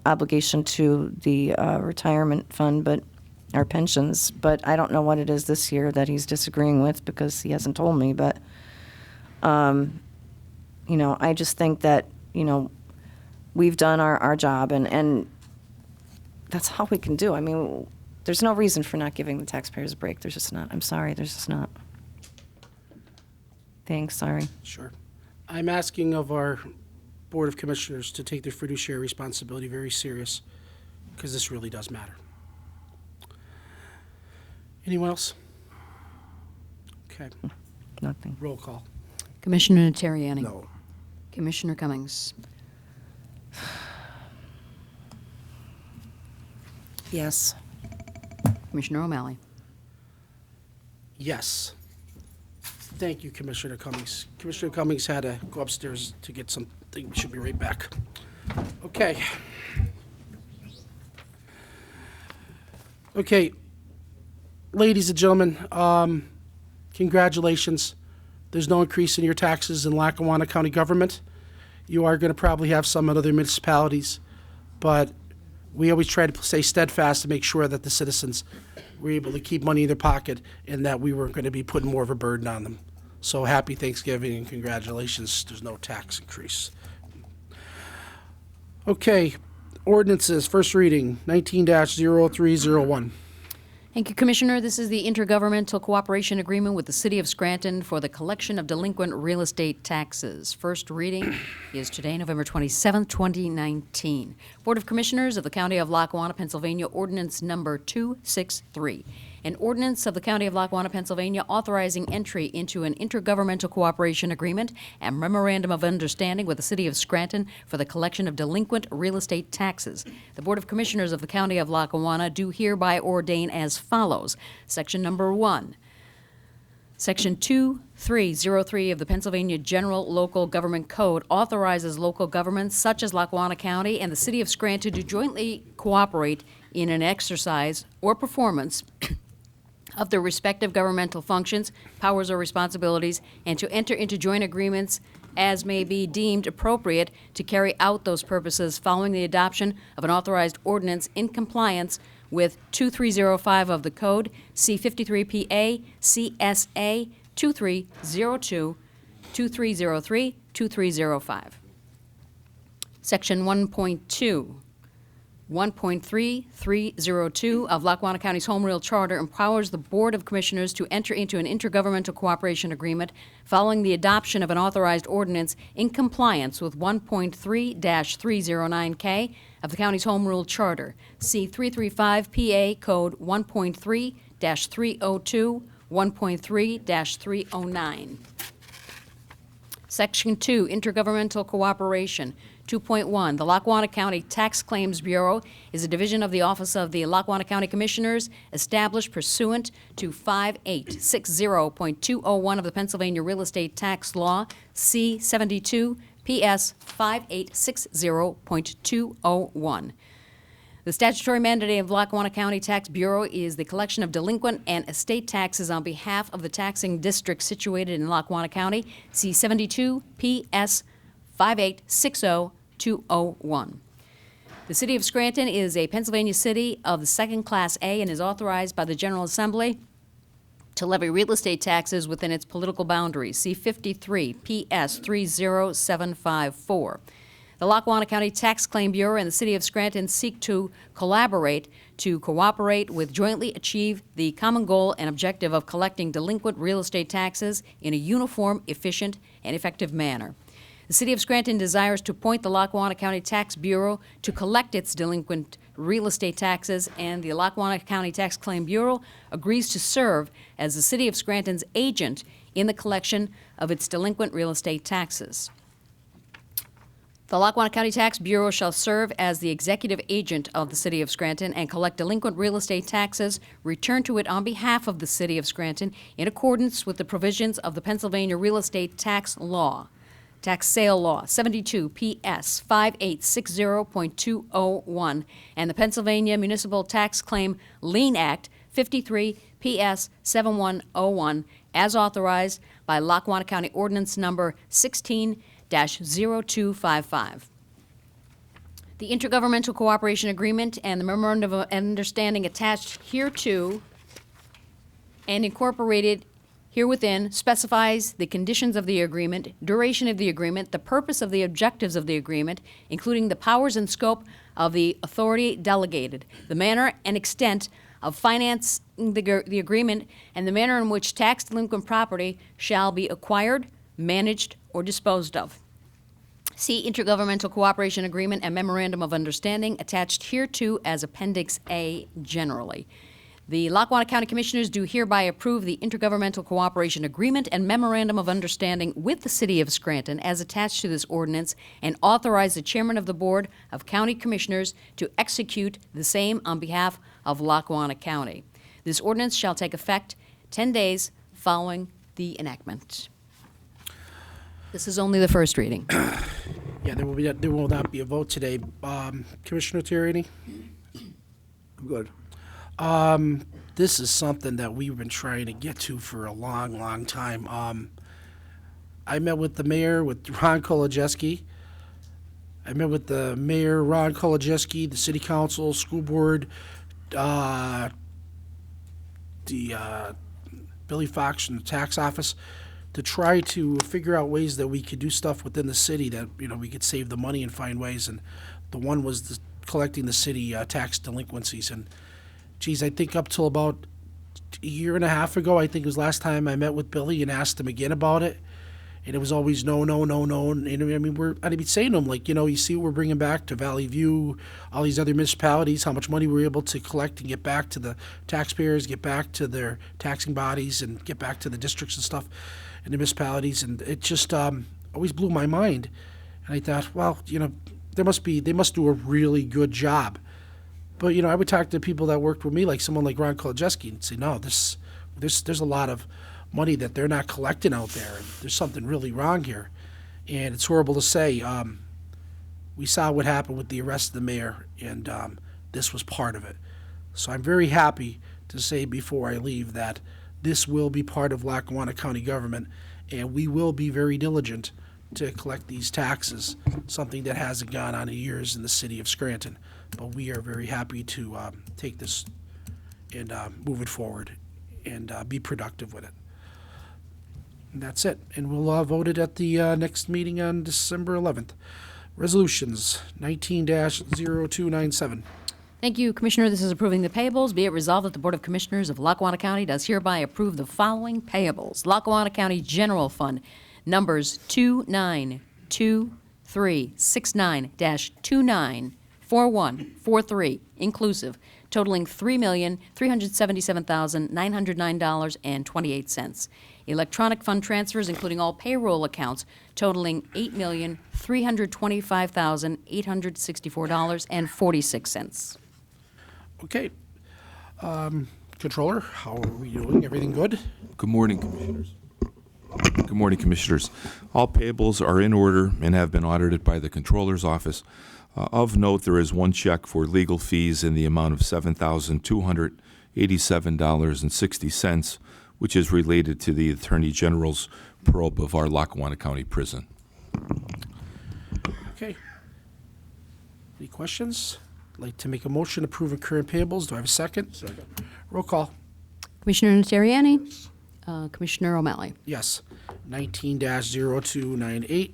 obligation to the retirement fund, but our pensions, but I don't know what it is this year that he's disagreeing with because he hasn't told me, but, I just think that, we've done our job and that's all we can do. There's no reason for not giving the taxpayers a break. There's just not. I'm sorry, there's just not. Thanks, sorry. Sure. I'm asking of our Board of Commissioners to take their fiduciary responsibility very serious, because this really does matter. Anyone else? Okay, Nothing. roll call. Commissioner Niteriani. No. Commissioner Cummings. Yes. Commissioner O'Malley. Yes. Thank you, Commissioner Cummings. Commissioner Cummings had to go upstairs to get something. Should be right back. Okay. Okay. Ladies and gentlemen, congratulations. There's no increase in your taxes in Lackawanna County government. You are going to probably have some in other municipalities, but we always try to stay steadfast to make sure that the citizens were able to keep money in their pocket and that we weren't going to be putting more of a burden on them. So happy Thanksgiving and congratulations. There's no tax increase. Okay, ordinances, first reading, 19-0301. Thank you, Commissioner. This is the Intergovernmental Cooperation Agreement with the City of Scranton for the collection of delinquent real estate taxes. First reading is today, November 27th, 2019. Board of Commissioners of the County of Lackawanna, Pennsylvania, Ordinance Number 263. An ordinance of the County of Lackawanna, Pennsylvania, authorizing entry into an intergovernmental cooperation agreement and memorandum of understanding with the City of Scranton for the collection of delinquent real estate taxes. The Board of Commissioners of the County of Lackawanna do hereby ordain as follows. Section number 1. Section 2303 of the Pennsylvania General Local Government Code authorizes local governments such as Lackawanna County and the City of Scranton to jointly cooperate in an exercise or performance of their respective governmental functions, powers, or responsibilities, and to enter into joint agreements as may be deemed appropriate to carry out those purposes following the adoption of an authorized ordinance in compliance with 2305 of the Code, C53PA, CSA 2302, 2303, 2305. Section 1.2. 1.3302 of Lackawanna County's Home Rule Charter empowers the Board of Commissioners to enter into an intergovernmental cooperation agreement following the adoption of an authorized ordinance in compliance with 1.3-309K of the county's Home Rule Charter, C335 PA Code 1.3-302, 1.3-309. Section 2, Intergovernmental Cooperation. 2.1, the Lackawanna County Tax Claims Bureau is a division of the Office of the Lackawanna County Commissioners established pursuant to 5860.201 of the Pennsylvania Real Estate Tax Law, C72 PS 5860.201. The statutory mandate of Lackawanna County Tax Bureau is the collection of delinquent and estate taxes on behalf of the taxing district situated in Lackawanna County, C72 PS 5860.201. The City of Scranton is a Pennsylvania city of the second class A and is authorized by the General Assembly to levy real estate taxes within its political boundaries. See 53 PS 30754. The Lackawanna County Tax Claim Bureau and the City of Scranton seek to cooperate with jointly achieve the common goal and objective of collecting delinquent real estate taxes in a uniform, efficient, and effective manner. The City of Scranton desires to appoint the Lackawanna County Tax Bureau to collect its delinquent real estate taxes, and the Lackawanna County Tax Claim Bureau agrees to serve as the City of Scranton's agent in the collection of its delinquent real estate taxes. The Lackawanna County Tax Bureau shall serve as the executive agent of the City of Scranton and collect delinquent real estate taxes returned to it on behalf of the City of Scranton in accordance with the provisions of the Pennsylvania Real Estate Tax Law, Tax Sale Law 72 PS 5860.201, and the Pennsylvania Municipal Tax Claim Lien Act 53 PS 7101, as authorized by Lackawanna County Ordinance Number 16-0255. The Intergovernmental Cooperation Agreement and the Memorandum of Understanding attached hereto and incorporated herewithin specifies the conditions of the agreement, duration of the agreement, the purpose of the objectives of the agreement, including the powers and scope of the authority delegated, the manner and extent of financing the agreement, and the manner in which tax delinquent property shall be acquired, managed, or disposed of. See Intergovernmental Cooperation Agreement and Memorandum of Understanding attached hereto as Appendix A generally. The Lackawanna County Commissioners do hereby approve the Intergovernmental Cooperation Agreement and Memorandum of Understanding with the City of Scranton as attached to this ordinance and authorize the Chairman of the Board of County Commissioners to execute the same on behalf of Lackawanna County. This ordinance shall take effect 10 days following the enactment. This is only the first reading. Yeah, there will not be a vote today. Commissioner Tierney? I'm good. This is something that we've been trying to get to for a long, long time. I met with the mayor, with Ron Kolodziejski. I met with the mayor, Ron Kolodziejski, the city council, school board, the Billy Fox from the tax office, to try to figure out ways that we could do stuff within the city that, we could save the money and find ways. And the one was collecting the city tax delinquencies. And geez, I think up till about a year and a half ago, I think it was last time I met with Billy and asked him again about it. And it was always no, no, no, no. And I'd be saying to him, like, you see what we're bringing back to Valley View, all these other municipalities, how much money we're able to collect and get back to the taxpayers, get back to their taxing bodies, and get back to the districts and stuff, and the municipalities. And it just always blew my mind. And I thought, well, they must do a really good job. But, I would talk to people that worked with me, like someone like Ron Kolodziejski, and say, no, there's a lot of money that they're not collecting out there. And there's something really wrong here. And it's horrible to say. We saw what happened with the arrest of the mayor, and this was part of it. So I'm very happy to say before I leave that this will be part of Lackawanna County government, and we will be very diligent to collect these taxes, something that hasn't gone on in years in the city of Scranton. But we are very happy to take this and move it forward and be productive with it. And that's it. And we'll vote it at the next meeting on December 11th. Resolutions 19-0297. Thank you, Commissioner. This is approving the payables. Be it resolved that the Board of Commissioners of Lackawanna County does hereby approve the following payables. Lackawanna County General Fund, numbers 292369-294143, inclusive, totaling $3,377,909.28. Electronic fund transfers, including all payroll accounts, totaling $8,325,864.46. Okay. Controller, how are we doing? Everything good? Good morning, Commissioners. Good morning, Commissioners. All payables are in order and have been audited by the Controller's Office. Of note, there is one check for legal fees in the amount of $7,287.60, which is related to the Attorney General's probe of our Lackawanna County Prison. Okay. Any questions? I'd like to make a motion approving current payables. Do I have a second? Second. Roll call. Commissioner Niteriani? Commissioner O'Malley? Yes. 19-0298.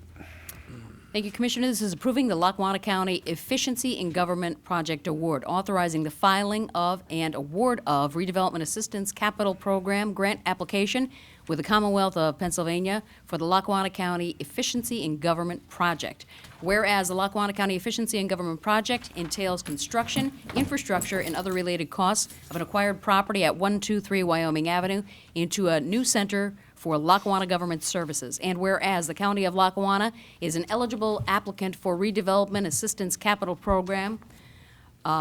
Thank you, Commissioner. This is approving the Lackawanna County Efficiency in Government Project Award, authorizing the filing of and award of Redevelopment Assistance Capital Program grant application with the Commonwealth of Pennsylvania for the Lackawanna County Efficiency in Government Project. Whereas the Lackawanna County Efficiency in Government Project entails construction, infrastructure, and other related costs of an acquired property at 123 Wyoming Avenue into a new center for Lackawanna Government Services. And whereas the County of Lackawanna is an eligible applicant for Redevelopment Assistance Capital Program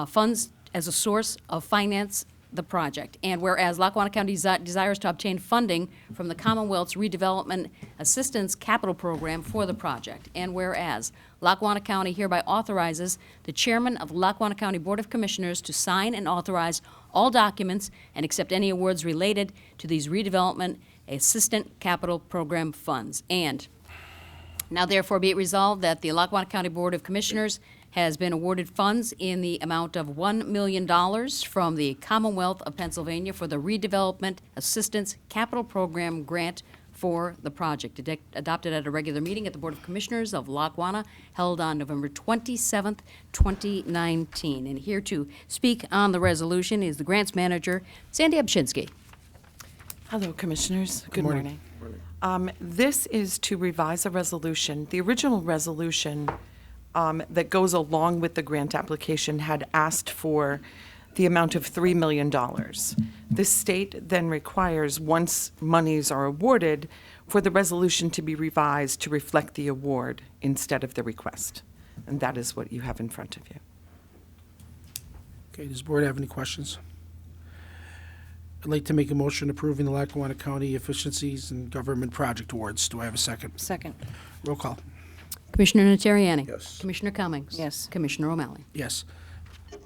funds as a source of finance the project. And whereas Lackawanna County desires to obtain funding from the Commonwealth's Redevelopment Assistance Capital Program for the project. And whereas Lackawanna County hereby authorizes the chairman of the Lackawanna County Board of Commissioners to sign and authorize all documents and accept any awards related to these Redevelopment Assistant Capital Program funds. And now therefore be it resolved that the Lackawanna County Board of Commissioners has been awarded funds in the amount of $1 million from the Commonwealth of Pennsylvania for the Redevelopment Assistance Capital Program grant for the project, adopted at a regular meeting at the Board of Commissioners of Lackawanna, held on November 27th, 2019. And here to speak on the resolution is the Grants Manager, Sandy Abshinsky. Hello, Commissioners. Good morning. morning. This is to revise a resolution. The original resolution that goes along with the grant application had asked for the amount of $3 million. The state then requires, once monies are awarded, for the resolution to be revised to reflect the award instead of the request. And that is what you have in front of you. Okay, does the board have any questions? I'd like to make a motion approving the Lackawanna County Efficiencies and Government Project Awards. Do I have a second? Second. Roll call. Commissioner Niteriani. Yes. Commissioner Cummings. Yes. Commissioner O'Malley. Yes.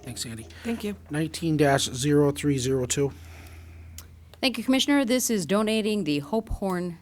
Thanks, Andy. Thank you. 19-0302. Thank you, Commissioner. This is donating the Hope Horn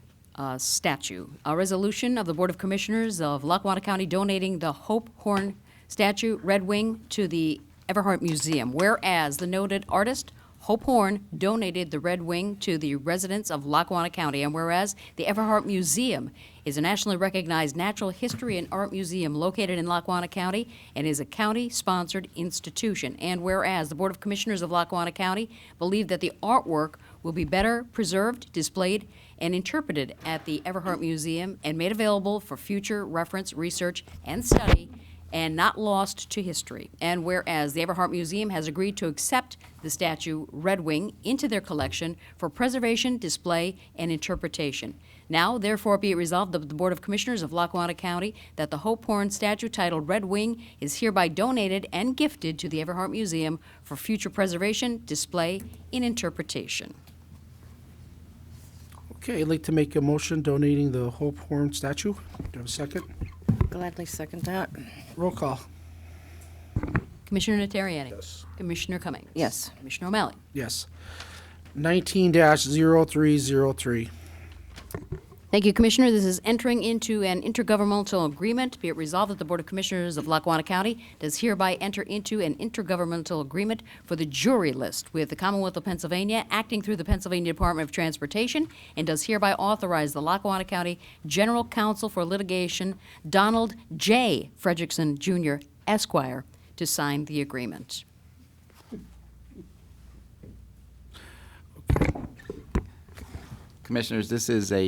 statue. A resolution of the Board of Commissioners of Lackawanna County donating the Hope Horn statue, Red Wing, to the Everhart Museum. Whereas the noted artist Hope Horn donated the Red Wing to the residents of Lackawanna County, and whereas the Everhart Museum is a nationally recognized natural history and art museum located in Lackawanna County and is a county-sponsored institution, and whereas the Board of Commissioners of Lackawanna County believe that the artwork will be better preserved, displayed, and interpreted at the Everhart Museum and made available for future reference, research, and study, and not lost to history. And whereas the Everhart Museum has agreed to accept the statue Red Wing into their collection for preservation, display, and interpretation. Now, therefore, be it resolved that the Board of Commissioners of Lackawanna County that the Hope Horn statue titled Red Wing is hereby donated and gifted to the Everhart Museum for future preservation, display, and interpretation. Okay, I'd like to make a motion donating the Hope Horn statue. Do I have a second? Gladly second that. Roll call. Commissioner Niteriani. Yes. Commissioner Cummings. Yes. Commissioner O'Malley. Yes. 19-0303. Thank you, Commissioner. This is entering into an intergovernmental agreement. Be it resolved that the Board of Commissioners of Lackawanna County does hereby enter into an intergovernmental agreement for the jury list with the Commonwealth of Pennsylvania, acting through the Pennsylvania Department of Transportation, and does hereby authorize the Lackawanna County General Counsel for Litigation, Donald J. Frederickson, Jr., Esquire, to sign the agreement. Commissioners, this is I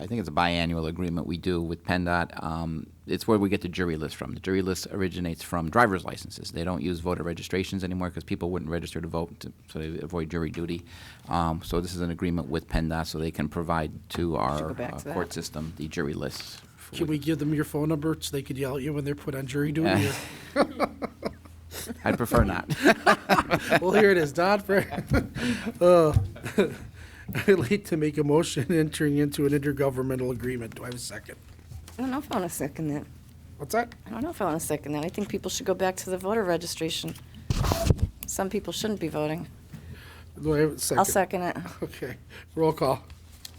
think it's a biannual agreement we do with PennDOT. It's where we get the jury list from. The jury list originates from driver's licenses. They don't use voter registrations anymore because people wouldn't register to vote, so they avoid jury duty. So this is an agreement with PennDOT so they can provide to our go back to that. court system the jury lists. Can we give them your phone number so they could yell at you when they're put on jury duty? I'd prefer not. Well, here it is, Don. I'd like to make a motion entering into an intergovernmental agreement. Do I have a second? I don't know if I want to second that. What's that? I don't know if I want to second that. I think people should go back to the voter registration. Some people shouldn't be voting. Do I have a second? I'll second it. Okay. Roll call.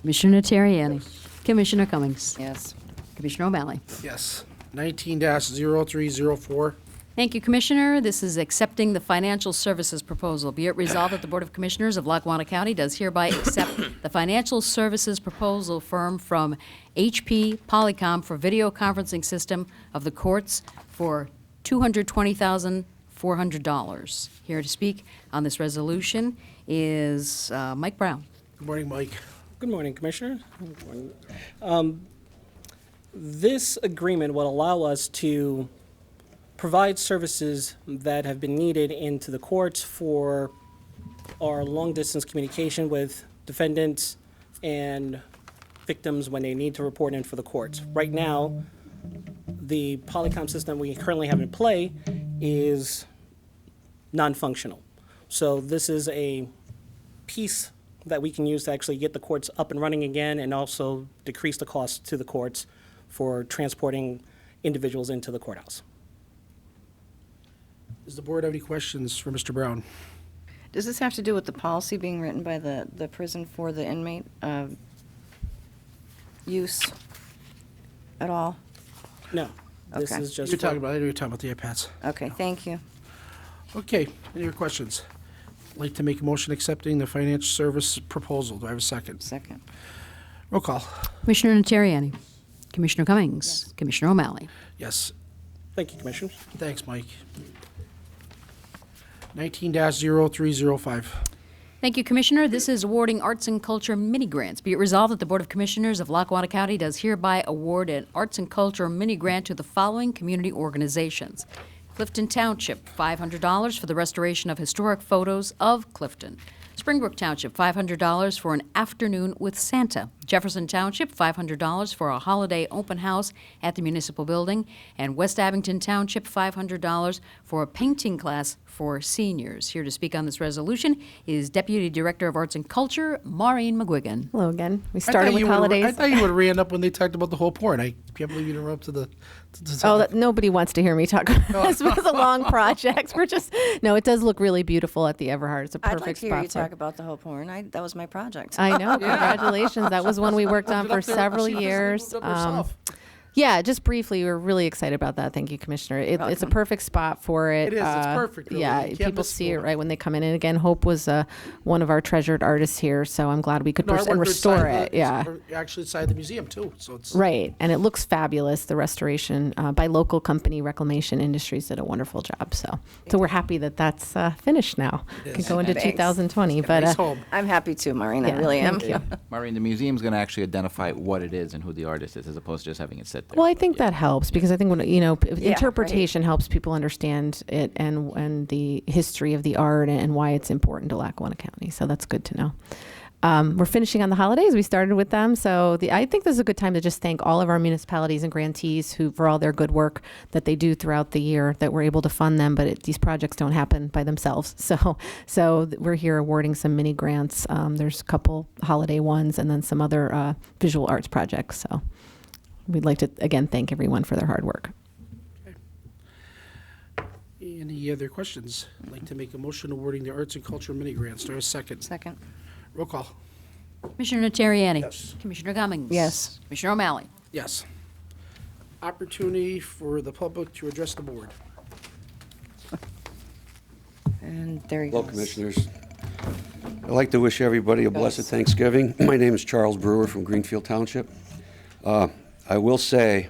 Commissioner Niteriani. Commissioner Cummings. Yes. Commissioner O'Malley. Yes. 19-0304. Thank you, Commissioner. This is accepting the financial services proposal. Be it resolved that the Board of Commissioners of Lackawanna County does hereby accept the financial services proposal firm from HP Polycom for video conferencing system of the courts for $220,400. Here to speak on this resolution is Mike Brown. Good morning, Mike. Good morning, Commissioner. Good morning. This agreement will allow us to provide services that have been needed into the courts for our long-distance communication with defendants and victims when they need to report in for the courts. Right now, the Polycom system we currently have in play is non-functional. So this is a piece that we can use to actually get the courts up and running again and also decrease the cost to the courts for transporting individuals into the courthouse. Does the board have any questions for Mr. Brown? Does this have to do with the policy being written by the prison for the inmate use at all? No, this Okay. is just. You're talking for- about, I know you're talking about the iPads. Okay, thank you. Okay, any other questions? I'd like to make a motion accepting the financial service proposal. Do I have a second? Second. Roll call. Commissioner Niteriani. Commissioner Cummings. Commissioner O'Malley. Yes. Thank you, Commissioners. Thanks, Mike. 19-0305. Thank you, Commissioner. This is awarding arts and culture mini grants. Be it resolved that the Board of Commissioners of Lackawanna County does hereby award an arts and culture mini grant to the following community organizations. Clifton Township, $500 for the restoration of historic photos of Clifton. Springbrook Township, $500 for an afternoon with Santa. Jefferson Township, $500 for a holiday open house at the municipal building. And West Abington Township, $500 for a painting class for seniors. Here to speak on this resolution is Deputy Director of Arts and Culture, Maureen McGuigan. Hello again. We I started thought with you would've- holidays. I thought you would have ran up when they talked about the whole porn. I can't believe you didn't run up to the. Nobody wants to hear me talk about this. It was a long project. No, it does look really beautiful at the Everhard. It's a perfect I'd like to hear spot you for talk about the whole porn. That was my project. I know. Congratulations. That was one we worked on for several years. Yeah, just briefly, we're really excited about that. Thank you, Commissioner. It's a perfect spot for it. It is. It's perfect, really. Yeah, You can't people miss see it for it. right when they come in. And again, Hope was one of our treasured artists here, so I'm glad we could No, I and worked restore inside it. Yeah. Actually, inside the museum too. So it's Right, and it looks fabulous. The restoration by local company Reclamation Industries did a wonderful job. So we're happy that that's finished now. Can go into Thanks. 2020. But nice home. I'm happy too, Maureen. I Yeah, really am. thank you. Maureen, the museum's going to actually identify what it is and who the artist is, as opposed to just having it sit there. Well, I think that helps because I think when right. interpretation helps people understand it and the history of the art and why it's important to Lackawanna County. So that's good to know. We're finishing on the holidays. We started with them, so I think this is a good time to just thank all of our municipalities and grantees for all their good work that they do throughout the year. That we're able to fund them, but these projects don't happen by themselves. So we're here awarding some mini grants. There's a couple holiday ones, and then some other visual arts projects. So we'd like to again thank everyone for their hard work. Any other questions? I'd like to make a motion awarding the arts and culture mini grants. Do I have a second? Second. Roll call. Commissioner Niteriani. Yes. Commissioner Cummings. Yes. Commissioner O'Malley. Yes. Opportunity for the public to address the board. And there you Hello, go. Commissioners. I'd like to wish everybody a blessed Thanksgiving. My name is Charles Brewer from Greenfield Township. I will say,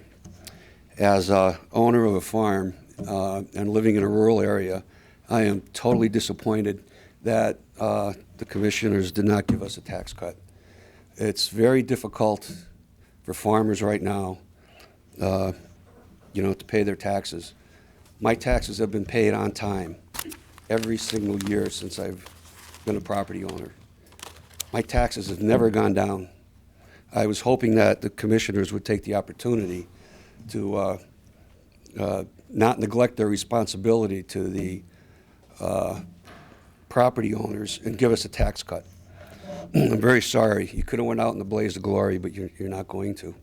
as a owner of a farm and living in a rural area, I am totally disappointed that the commissioners did not give us a tax cut. It's very difficult for farmers right now, to pay their taxes. My taxes have been paid on time every single year since I've been a property owner. My taxes have never gone down. I was hoping that the commissioners would take the opportunity to not neglect their responsibility to the property owners and give us a tax cut. I'm very sorry. You could have went out in the blaze of glory, but you're not going to.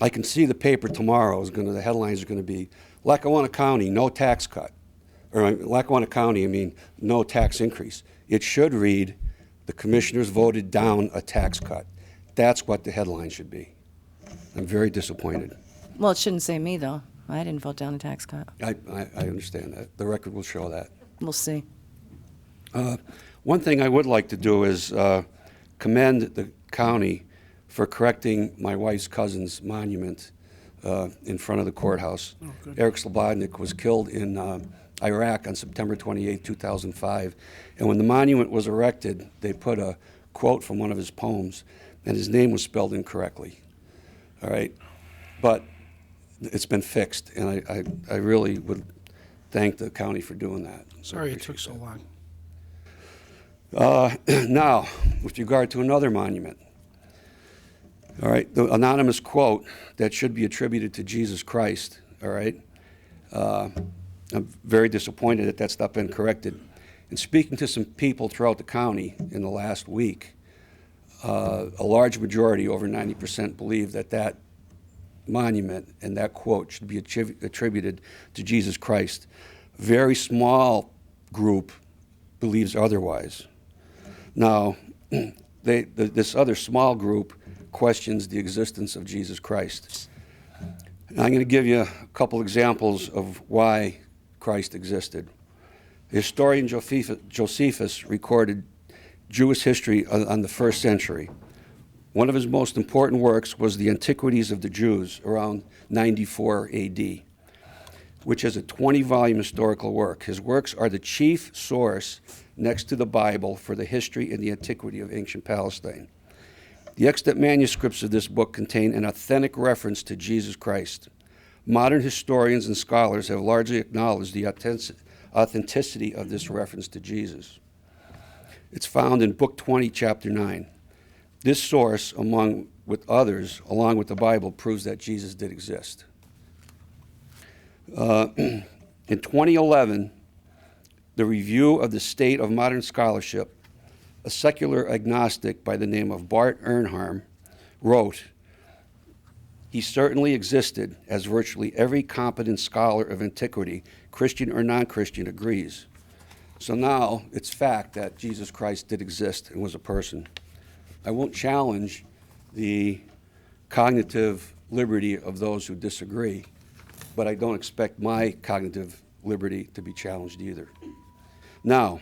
I can see the paper tomorrow the headlines are going to be Lackawanna County, no tax cut. Or Lackawanna County, no tax increase. It should read, the commissioners voted down a tax cut. That's what the headline should be. I'm very disappointed. Well, it shouldn't say me, though. I didn't vote down a tax cut. I understand that. The record will show that. We'll see. One thing I would like to do is commend the county for correcting my wife's cousin's monument in front of the courthouse. Eric Slobodnik was killed in Iraq on September 28, 2005. And when the monument was erected, they put a quote from one of his poems, and his name was spelled incorrectly. All right? But it's been fixed, and I really would thank the county for doing that. Sorry it took so long. Now, with regard to another monument, all right, the anonymous quote that should be attributed to Jesus Christ, all right, I'm very disappointed that that's not been corrected. In speaking to some people throughout the county in the last week, a large majority, over 90%, believe that that monument and that quote should be attributed to Jesus Christ. Very small group believes otherwise. Now, this other small group questions the existence of Jesus Christ. And I'm going to give you a couple examples of why Christ existed. The historian Josephus recorded Jewish history on the first century. One of his most important works was the Antiquities of the Jews, around 94 AD, which is a 20-volume historical work. His works are the chief source next to the Bible for the history and the antiquity of ancient Palestine. The extant manuscripts of this book contain an authentic reference to Jesus Christ. Modern historians and scholars have largely acknowledged the authenticity of this reference to Jesus. It's found in Book 20, Chapter 9. This source, along with others, along with the Bible, proves that Jesus did exist. In 2011, the Review of the State of Modern Scholarship, a secular agnostic by the name of Bart Earnhardt, wrote, "He certainly existed, as virtually every competent scholar of antiquity, Christian or non-Christian, agrees." So now it's fact that Jesus Christ did exist and was a person. I won't challenge the cognitive liberty of those who disagree, but I don't expect my cognitive liberty to be challenged either. Now,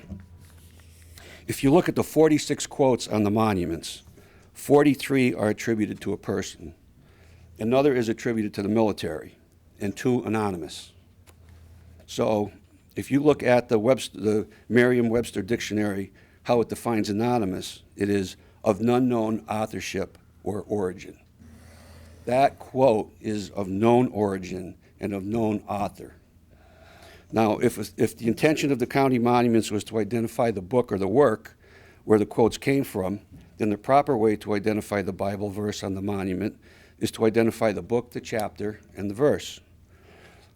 if you look at the 46 quotes on the monuments, 43 are attributed to a person. Another is attributed to the military, and 2 anonymous. So if you look at the Merriam-Webster dictionary, how it defines anonymous, it is of none known authorship or origin. That quote is of known origin and of known author. Now, if the intention of the county monuments was to identify the book or the work where the quotes came from, then the proper way to identify the Bible verse on the monument is to identify the book, the chapter, and the verse.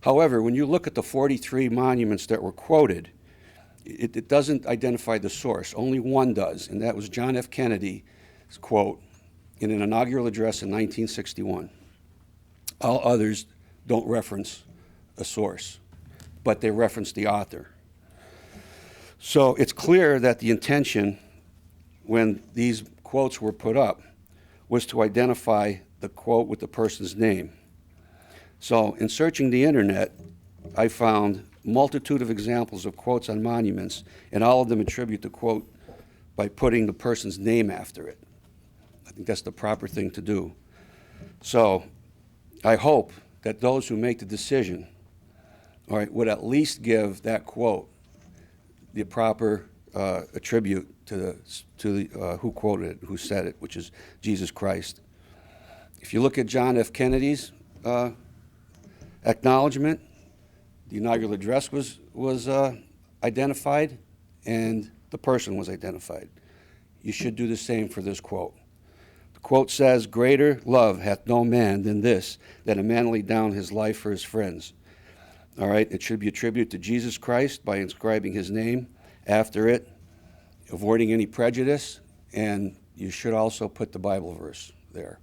However, when you look at the 43 monuments that were quoted, it doesn't identify the source. Only one does, and that was John F. Kennedy's quote in an inaugural address in 1961. All others don't reference a source, but they reference the author. So it's clear that the intention when these quotes were put up was to identify the quote with the person's name. So in searching the internet, I found multitude of examples of quotes on monuments, and all of them attribute the quote by putting the person's name after it. I think that's the proper thing to do. So I hope that those who make the decision, all right, would at least give that quote the proper attribute to the who quoted it, who said it, which is Jesus Christ. If you look at John F. Kennedy's acknowledgement, the inaugural address was identified, and the person was identified. You should do the same for this quote. The quote says, "Greater love hath no man than this, that a man lay down his life for his friends." All right, it should be attributed to Jesus Christ by inscribing his name after it, avoiding any prejudice, and you should also put the Bible verse there.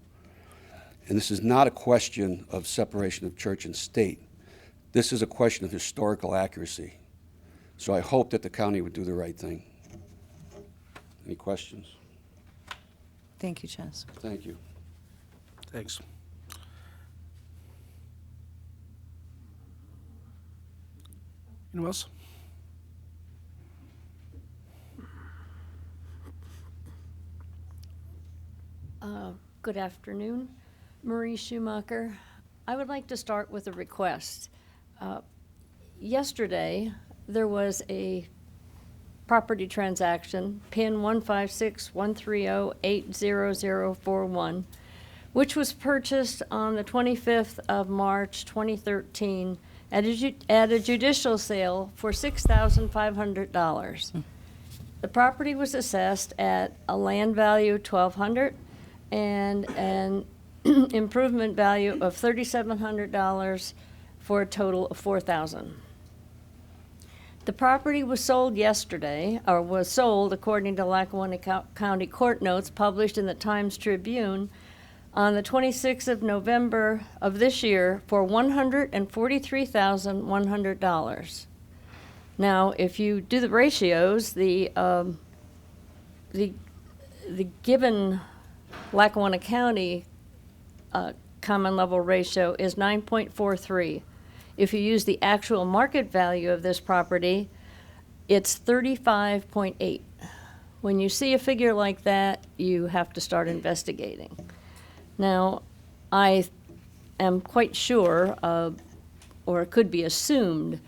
And this is not a question of separation of church and state. This is a question of historical accuracy. So I hope that the county would do the right thing. Any questions? Thank you, Chaz. Thank you. Thanks. Anyone else? Good afternoon. Marie Schumacher. I would like to start with a request. Yesterday, there was a property transaction, PIN 156-130-80041, which was purchased on the 25th of March 2013 at a judicial sale for $6,500. The property was assessed at a land value of $1,200 and an improvement value of $3,700 for a total of $4,000. The property was sold yesterday, or was sold according to Lackawanna County Court Notes published in the Times Tribune on the 26th of November of this year for $143,100. Now, if you do the ratios, the given Lackawanna County common level ratio is 9.43. If you use the actual market value of this property, it's 35.8. When you see a figure like that, you have to start investigating. Now, I am quite sure, or it could be assumed,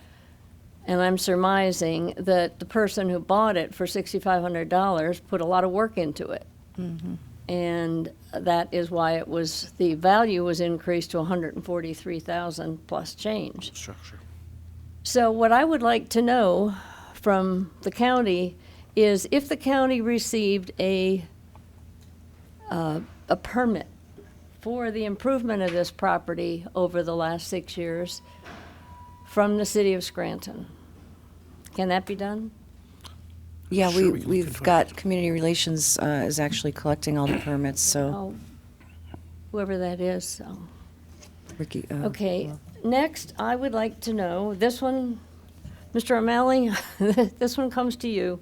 and I'm surmising that the person who bought it for $6,500 put a lot of work into it. Mm-hmm. And that is why it was, the value was increased to $143,000 plus change. Structure. So what I would like to know from the county is if the county received a permit for the improvement of this property over the last 6 years from the city of Scranton. Can that be done? Yeah, Sure, we can look we've into got community relations is actually collecting all the permits, so Oh, whoever that is, so. Ricky. Okay, next, I would like to know, this one, Mr. O'Malley, this one comes to you.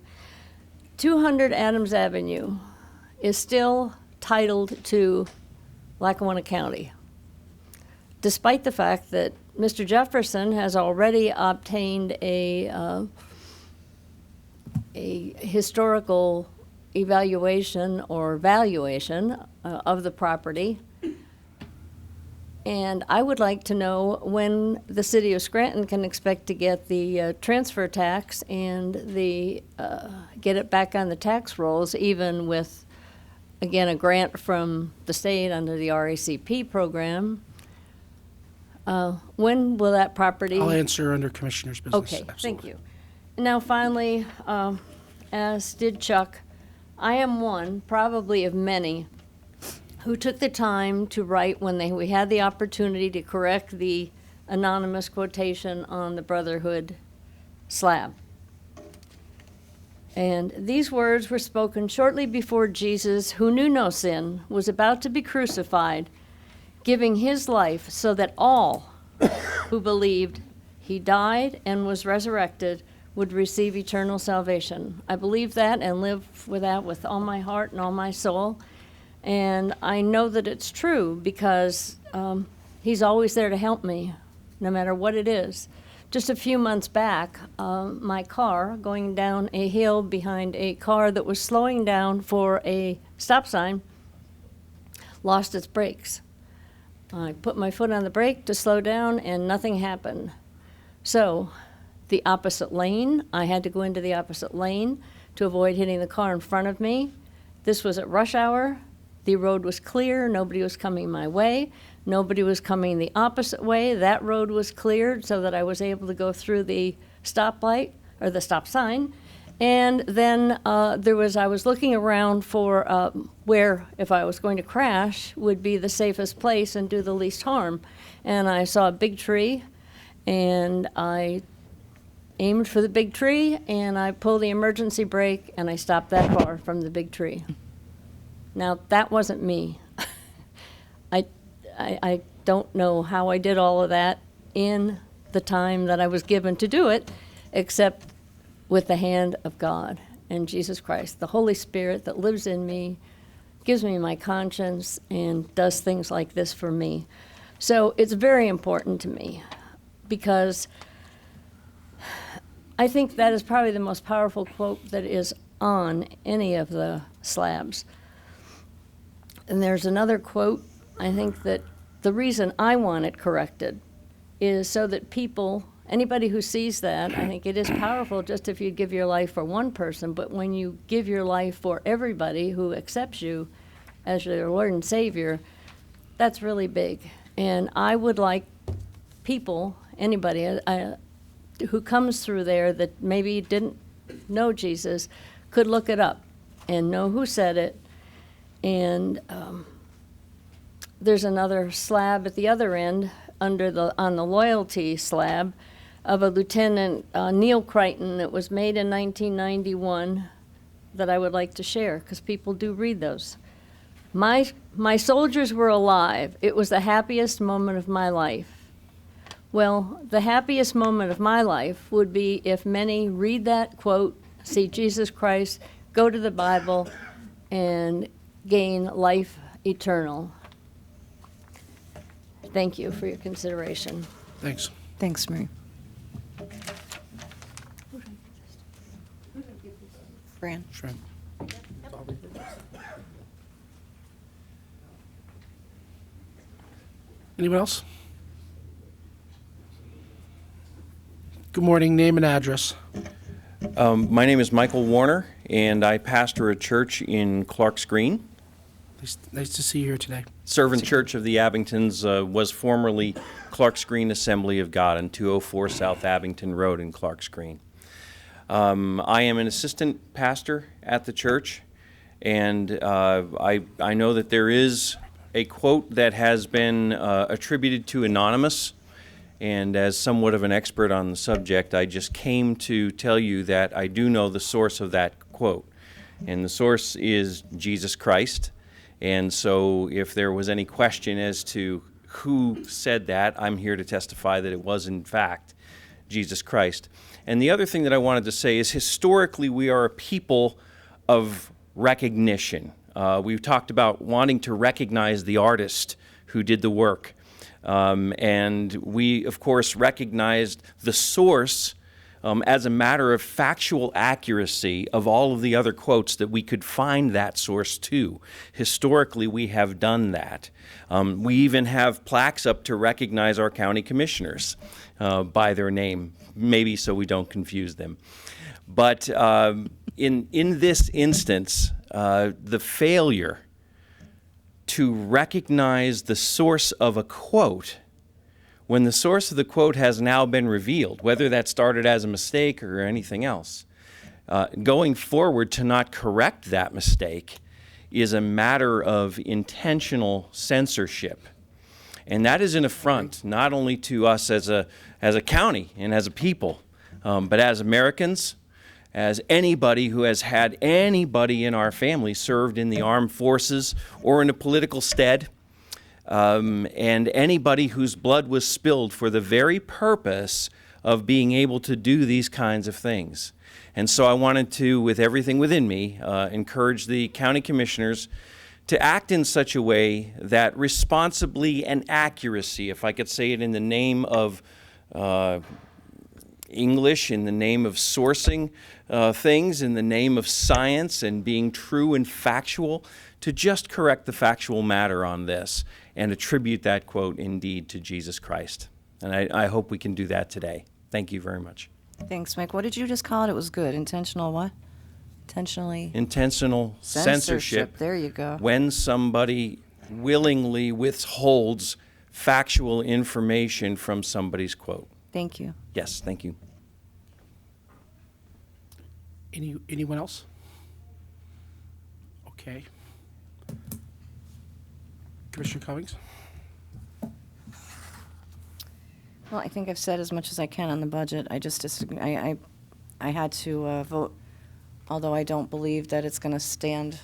200 Adams Avenue is still titled to Lackawanna County, despite the fact that Mr. Jefferson has already obtained a historical evaluation or valuation of the property. And I would like to know when the city of Scranton can expect to get the transfer tax and the get it back on the tax rolls, even with, again, a grant from the state under the RACP program. When will that property? I'll answer under Commissioner's business. Okay, thank Absolutely. you. Now, finally, as did Chuck, I am one, probably of many, who took the time to write when we had the opportunity to correct the anonymous quotation on the Brotherhood slab. And these words were spoken shortly before Jesus, who knew no sin, was about to be crucified, giving his life so that all who believed he died and was resurrected would receive eternal salvation. I believe that and live with that with all my heart and all my soul. And I know that it's true because he's always there to help me, no matter what it is. Just a few months back, my car, going down a hill behind a car that was slowing down for a stop sign, lost its brakes. I put my foot on the brake to slow down and nothing happened. So the opposite lane, I had to go into the opposite lane to avoid hitting the car in front of me. This was at rush hour. The road was clear. Nobody was coming my way. Nobody was coming the opposite way. That road was cleared so that I was able to go through the stoplight or the stop sign. And then I was looking around for where, if I was going to crash, would be the safest place and do the least harm. And I saw a big tree, and I aimed for the big tree, and I pulled the emergency brake, and I stopped that car from the big tree. Now, that wasn't me. I don't know how I did all of that in the time that I was given to do it, except with the hand of God and Jesus Christ. The Holy Spirit that lives in me gives me my conscience and does things like this for me. So it's very important to me because I think that is probably the most powerful quote that is on any of the slabs. And there's another quote, I think that the reason I want it corrected is so that people, anybody who sees that, I think it is powerful just if you give your life for one person, but when you give your life for everybody who accepts you as your Lord and Savior, that's really big. And I would like people, anybody who comes through there that maybe didn't know Jesus, could look it up and know who said it. And there's another slab at the other end on the loyalty slab of a Lieutenant Neil Crichton that was made in 1991 that I would like to share, because people do read those. My soldiers were alive. It was the happiest moment of my life. Well, the happiest moment of my life would be if many read that quote, see Jesus Christ, go to the Bible, and gain life eternal. Thank you for your consideration. Thanks. Thanks, Marie. Fran. Shrimp. Anyone else? Good morning, name and address. My name is Michael Warner, and I pastor a church in Clark's Green. Nice to see you here today. Servant Church of the Abingtons was formerly Clark's Green Assembly of God on 204 South Abington Road in Clark's Green. I am an assistant pastor at the church, and I know that there is a quote that has been attributed to Anonymous, and as somewhat of an expert on the subject, I just came to tell you that I do know the source of that quote, and the source is Jesus Christ. And so if there was any question as to who said that, I'm here to testify that it was, in fact, Jesus Christ. And the other thing that I wanted to say is historically we are a people of recognition. We've talked about wanting to recognize the artist who did the work. And we, of course, recognized the source as a matter of factual accuracy of all of the other quotes that we could find that source to. Historically, we have done that. We even have plaques up to recognize our county commissioners by their name, maybe so we don't confuse them. But in this instance, the failure to recognize the source of a quote when the source of the quote has now been revealed, whether that started as a mistake or anything else, going forward to not correct that mistake is a matter of intentional censorship. And that is an affront not only to us as a county and as a people, but as Americans, as anybody who has had anybody in our family served in the armed forces or in a political stead, and anybody whose blood was spilled for the very purpose of being able to do these kinds of things. And so I wanted to, with everything within me, encourage the county commissioners to act in such a way that responsibly and accuracy, if I could say it in the name of English, in the name of sourcing things, in the name of science and being true and factual, to just correct the factual matter on this and attribute that quote indeed to Jesus Christ. And I hope we can do that today. Thank you very much. Thanks, Mike. What did you just call it? It was good. Intentional what? Intentional censorship. There you go. When somebody willingly withholds factual information from somebody's quote. Thank you. Yes, thank you. Anyone else? Okay. Commissioner Cummings? Well, I think I've said as much as I can on the budget. I just disagree. I had to vote, although I don't believe that it's going to stand.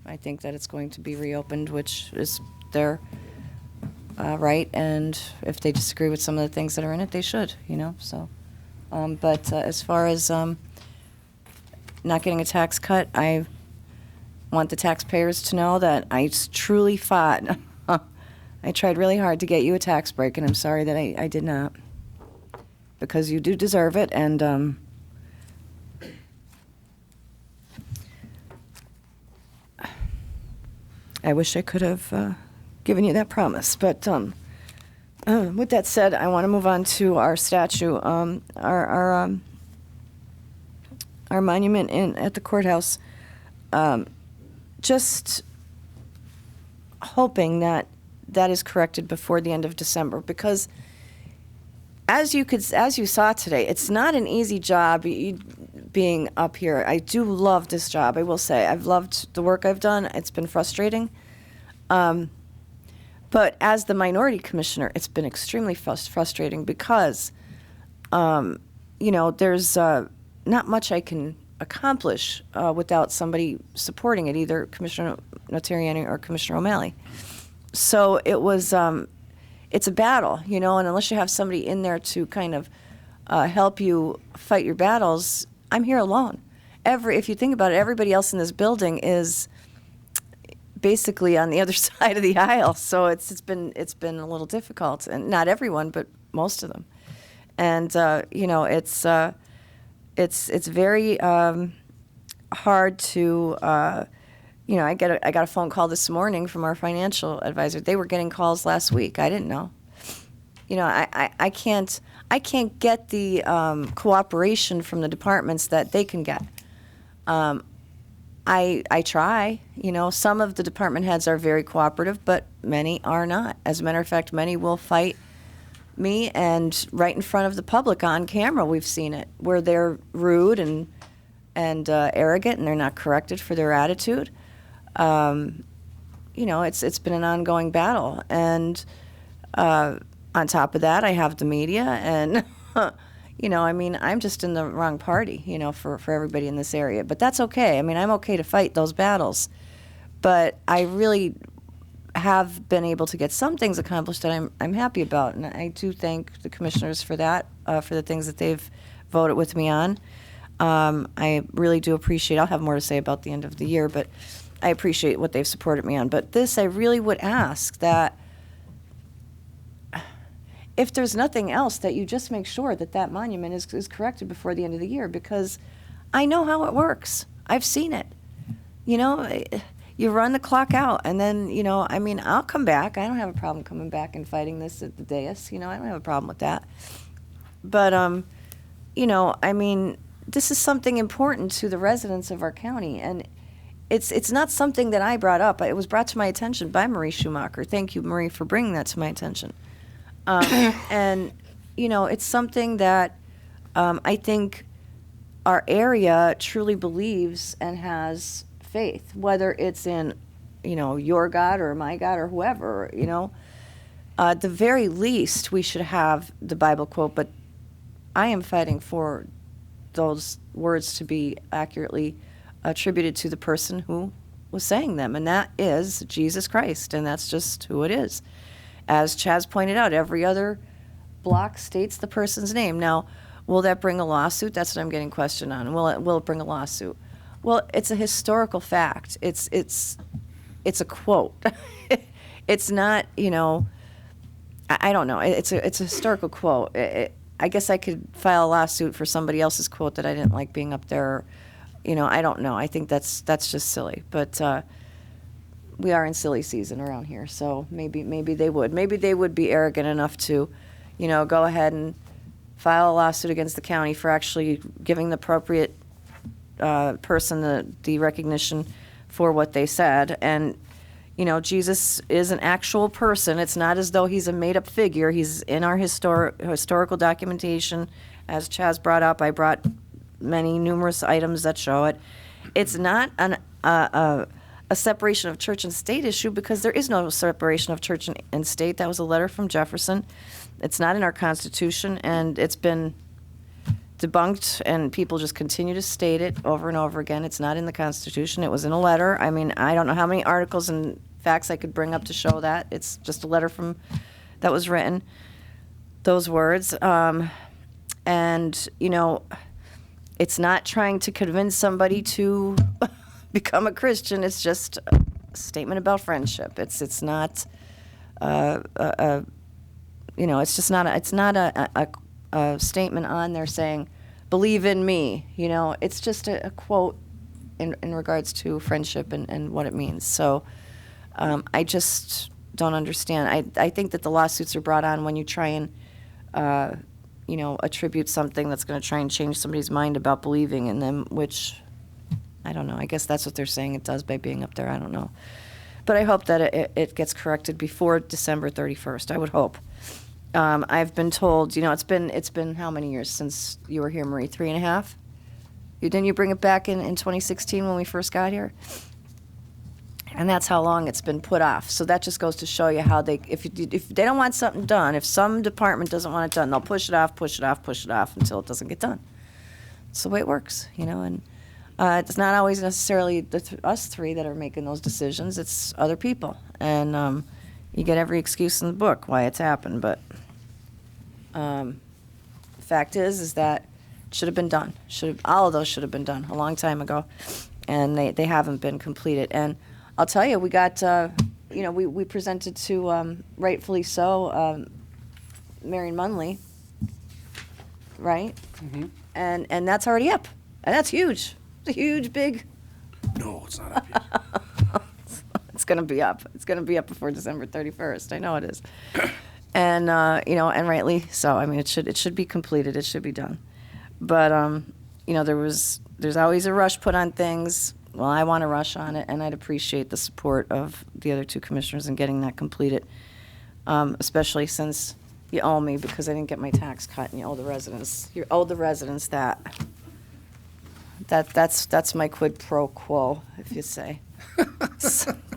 I think that it's going to be reopened, which is their right, and if they disagree with some of the things that are in it, they should, so. But as far as not getting a tax cut, I want the taxpayers to know that I truly fought. I tried really hard to get you a tax break, and I'm sorry that I did not, because you do deserve it, and I wish I could have given you that promise. But with that said, I want to move on to our statue, our monument at the courthouse. Just hoping that is corrected before the end of December, because as you saw today, it's not an easy job. being up here. I do love this job, I will say. I've loved the work I've done. It's been frustrating. But as the minority commissioner, it's been extremely frustrating because, there's not much I can accomplish without somebody supporting it, either Commissioner Notarianni or Commissioner O'Malley. So it was, it's a battle, and unless you have somebody in there to kind of help you fight your battles, I'm here alone. If you think about it, everybody else in this building is basically on the other side of the aisle. So it's been a little difficult, and not everyone, but most of them. And it's very hard to. I got a phone call this morning from our financial advisor. They were getting calls last week. I didn't know. I can't get the cooperation from the departments that they can get. I try. Some of the department heads are very cooperative, but many are not. As a matter of fact, many will fight me, and right in front of the public on camera, we've seen it, where they're rude and arrogant, and they're not corrected for their attitude. It's been an ongoing battle, and on top of that, I have the media, and I'm just in the wrong party, for everybody in this area. But that's okay. I'm okay to fight those battles, but I really have been able to get some things accomplished that I'm happy about, and I do thank the commissioners for that, for the things that they've voted with me on. I really do appreciate. I'll have more to say about the end of the year, but I appreciate what they've supported me on. But this, I really would ask that if there's nothing else, that you just make sure that monument is corrected before the end of the year, because I know how it works. I've seen it. You run the clock out, and then, I'll come back. I don't have a problem coming back and fighting this at the dais. I don't have a problem with that. But, this is something important to the residents of our county, and it's not something that I brought up. It was brought to my attention by Marie Schumacher. Thank you, Marie, for bringing that to my attention. And, it's something that I think our area truly believes and has faith, whether it's in, your God or my God or whoever, at the very least, we should have the Bible quote, but I am fighting for those words to be accurately attributed to the person who was saying them, and that is Jesus Christ, and that's just who it is. As Chaz pointed out, every other block states the person's name. Now, will that bring a lawsuit? That's what I'm getting questioned on. Will it bring a lawsuit? Well, it's a historical fact. It's a quote. It's not, I don't know. It's a historical quote. I guess I could file a lawsuit for somebody else's quote that I didn't like being up there. I don't know. I think that's just silly. But we are in silly season around here, so maybe they would. Maybe they would be arrogant enough to, go ahead and file a lawsuit against the county for actually giving the appropriate person the recognition for what they said. And, Jesus is an actual person. It's not as though he's a made-up figure. He's in our historical documentation. As Chaz brought up, I brought numerous items that show it. It's not a separation of church and state issue, because there is no separation of church and state. That was a letter from Jefferson. It's not in our Constitution, and it's been debunked, and people just continue to state it over and over again. It's not in the Constitution. It was in a letter. I don't know how many articles and facts I could bring up to show that. It's just a letter that was written, those words. And, it's not trying to convince somebody to become a Christian. It's just a statement about friendship. It's not, it's just not a statement on there saying, believe in me. It's just a quote in regards to friendship and what it means. So I just don't understand. I think that the lawsuits are brought on when you try and, attribute something that's going to try and change somebody's mind about believing in them, which, I don't know. I guess that's what they're saying it does by being up there. I don't know. But I hope that it gets corrected before December 31st. I would hope. I've been told, it's been how many years since you were here, Marie? 3.5? Didn't you bring it back in 2016 when we first got here? And that's how long it's been put off. So that just goes to show you how if they don't want something done, if some department doesn't want it done, they'll push it off until it doesn't get done. It's the way it works, and it's not always necessarily us three that are making those decisions. It's other people. And you get every excuse in the book why it's happened. But the fact is that it should have been done. All of those should have been done a long time ago. And they haven't been completed. And I'll tell you, we got, we presented to, rightfully so, Marion Munley, right? Mm-hmm. And that's already up. And that's huge. It's a huge, big. No, it's not up yet. It's going to be up. It's going to be up before December 31st. I know it is. And, and rightly so. I mean, it should be completed. It should be done. But, there's always a rush put on things. Well, I want to rush on it, and I'd appreciate the support of the other two commissioners in getting that completed, especially since you owe me because I didn't get my tax cut, and you owe the residents. You owe the residents that. That's my quid pro quo, if you say.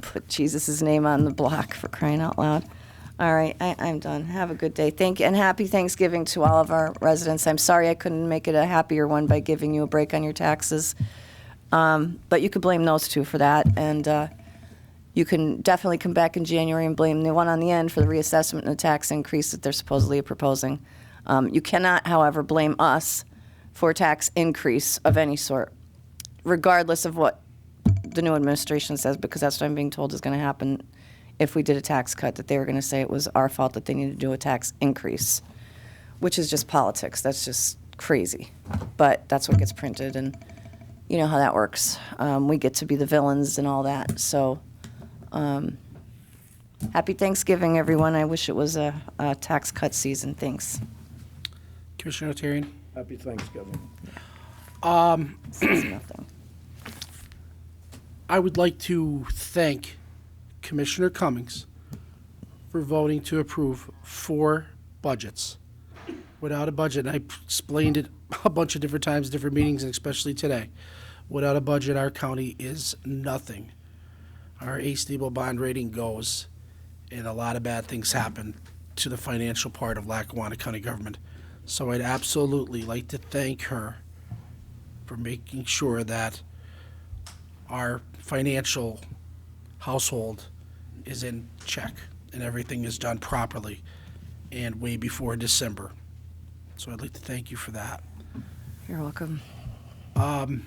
Put Jesus' name on the block, for crying out loud. All right, I'm done. Have a good day. Thank you, and happy Thanksgiving to all of our residents. I'm sorry I couldn't make it a happier one by giving you a break on your taxes. But you could blame those two for that, and you can definitely come back in January and blame the one on the end for the reassessment and the tax increase that they're supposedly proposing. You cannot, however, blame us for a tax increase of any sort, regardless of what the new administration says, because that's what I'm being told is going to happen if we did a tax cut, that they were going to say it was our fault that they needed to do a tax increase, which is just politics. That's just crazy. But that's what gets printed, and you know how that works. We get to be the villains and all that. So happy Thanksgiving, everyone. I wish it was a tax cut season. Thanks. Commissioner Otarian. Happy Thanksgiving. Says nothing. I would like to thank Commissioner Cummings for voting to approve 4 budgets. Without a budget, and I explained it a bunch of different times, different meetings, and especially today. Without a budget, our county is nothing. Our A-stable bond rating goes, and a lot of bad things happen to the financial part of Lackawanna County government. So I'd absolutely like to thank her for making sure that our financial household is in check and everything is done properly and way before December. So I'd like to thank you for that. You're welcome. The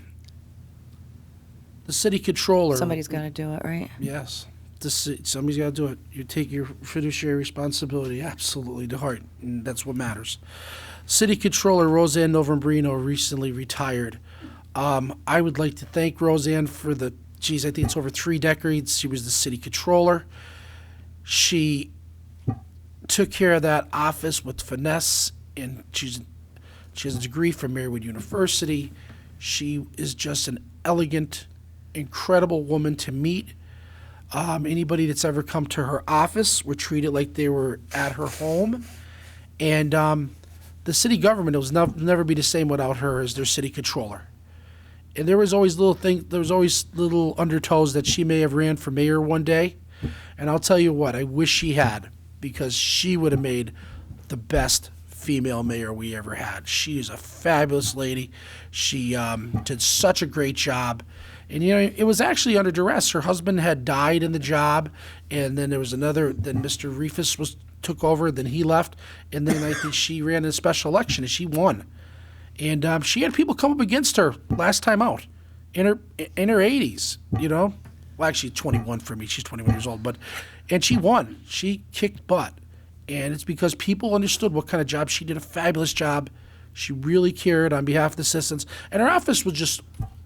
city controller. Somebody's got to do it, right? Yes. Somebody's got to do it. You take your fiduciary responsibility absolutely to heart, and that's what matters. City Controller Roseanne Novembrino recently retired. I would like to thank Roseanne for I think it's over 3 decades. She was the city controller. She took care of that office with finesse, and she has a degree from Marywood University. She is just an elegant, incredible woman to meet. Anybody that's ever come to her office were treated like they were at her home. And the city government will never be the same without her as their city controller. And there was always little undertows that she may have ran for mayor one day. And I'll tell you what, I wish she had, because she would have made the best female mayor we ever had. She is a fabulous lady. She did such a great job. And, it was actually under duress. Her husband had died in the job, and then there was then Mr. Reifus took over, then he left, and then I think she ran in a special election, and she won. And she had people come up against her last time out in her 80s, Well, actually, 21 for me. She's 21 years old. And she won. She kicked butt. And it's because people understood what kind of job she did. A fabulous job. She really cared on behalf of the citizens. And her office was just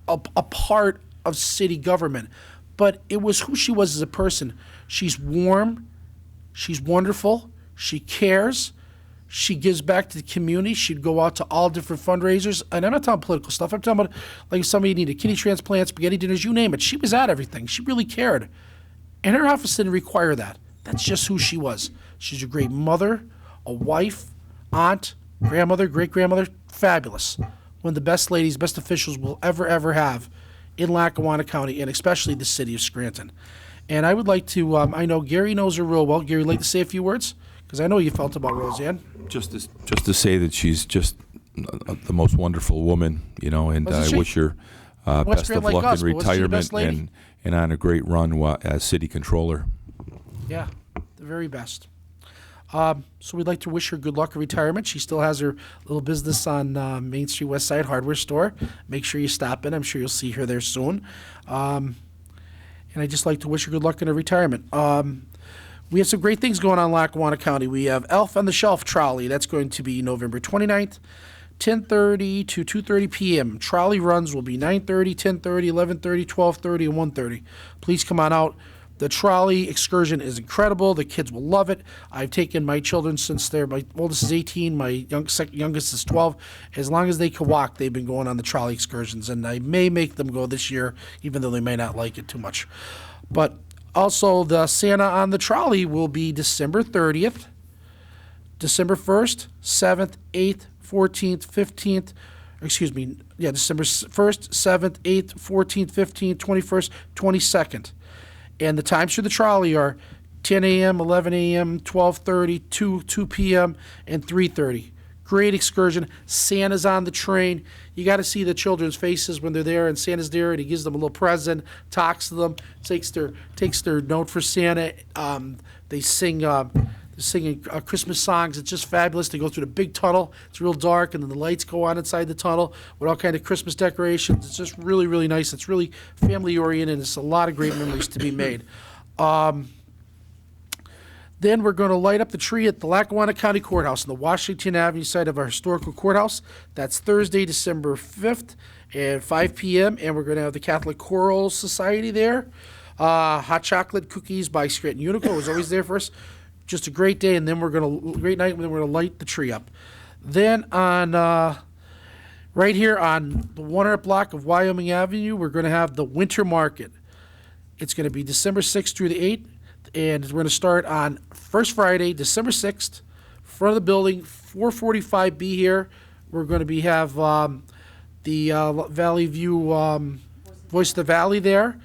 a part of city government. But it was who she was as a person. She's warm. She's wonderful. She cares. She gives back to the community. She'd go out to all different fundraisers. And I'm not talking political stuff. I'm talking about like if somebody needed kidney transplants, spaghetti dinners, you name it. She was at everything. She really cared. And her office didn't require that. That's just who she was. She's a great mother, a wife, aunt, grandmother, great-grandmother. Fabulous. one of the best ladies, best officials we'll ever have in Lackawanna County, and especially the city of Scranton. And I would like to, I know Gary knows her real well. Gary, like to say a few words? Because I know you felt about Roseanne. Just to say that she's just the most wonderful woman, and Wasn't I she? wish her West best Grand of like luck us, in but wasn't she the best retirement lady? and on a great run as city controller. Yeah, the very best. So we'd like to wish her good luck in retirement. She still has her little business on Main Street West Side Hardware Store. Make sure you stop in. I'm sure you'll see her there soon. And I'd just like to wish her good luck in her retirement. We have some great things going on in Lackawanna County. We have Elf on the Shelf Trolley. That's going to be November 29th, 10:30 to 2:30 p.m. Trolley runs will be 9:30, 10:30, 11:30, 12:30, and 1:30. Please come on out. The trolley excursion is incredible. The kids will love it. I've taken my children since my oldest is 18, my youngest is 12. As long as they can walk, they've been going on the trolley excursions, and I may make them go this year, even though they may not like it too much. But also, the Santa on the trolley will be December 30th, December 1st, 7th, 8th, 14th, 15th, December 1st, 7th, 8th, 14th, 15th, 21st, 22nd. And the times for the trolley are 10 a.m., 11 a.m., 12:30, 2 p.m., and 3:30. Great excursion. Santa's on the train. You got to see the children's faces when they're there, and Santa's there, and he gives them a little present, talks to them, takes their note for Santa. They sing. They're singing Christmas songs. It's just fabulous. They go through the big tunnel. It's real dark, and then the lights go on inside the tunnel with all kind of Christmas decorations. It's just really, really nice. It's really family-oriented. It's a lot of great memories to be made. Then we're going to light up the tree at the Lackawanna County Courthouse on the Washington Avenue side of our historical courthouse. That's Thursday, December 5th at 5 p.m., and we're going to have the Catholic Choral Society there. Hot chocolate cookies by Scranton Unico was always there for us. Just a great day, and then great night, and then we're gonna light the tree up. Then on right here on the 100 block of Wyoming Avenue, we're gonna have the Winter Market. It's gonna be December 6th through the 8th, and we're gonna start on first Friday, December 6th, front of the building, 445 be here. We're gonna have the Valley View Voice of the Valley there,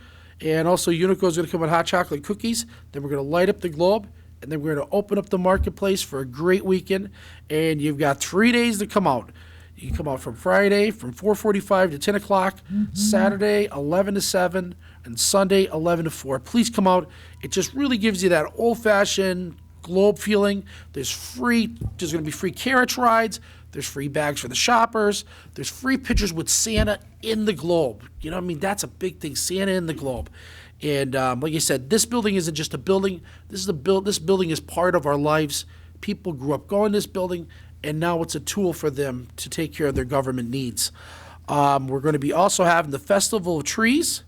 and also Unico's gonna come with hot chocolate cookies. Then we're gonna light up the globe. And then we're going to open up the marketplace for a great weekend. And you've got 3 days to come out. You can come out from Friday from 4:45 to 10 o'clock, Saturday 11 to 7, and Sunday 11 to 4. Please come out. It just really gives you that old-fashioned globe feeling. There's going to be free carriage rides. There's free bags for the shoppers. There's free pictures with Santa in the globe. You know what I mean? That's a big thing, Santa in the globe. And like I said, this building isn't just a building. This building is part of our lives. People grew up going to this building, and now it's a tool for them to take care of their government needs. We're going to be also having the Festival of Trees,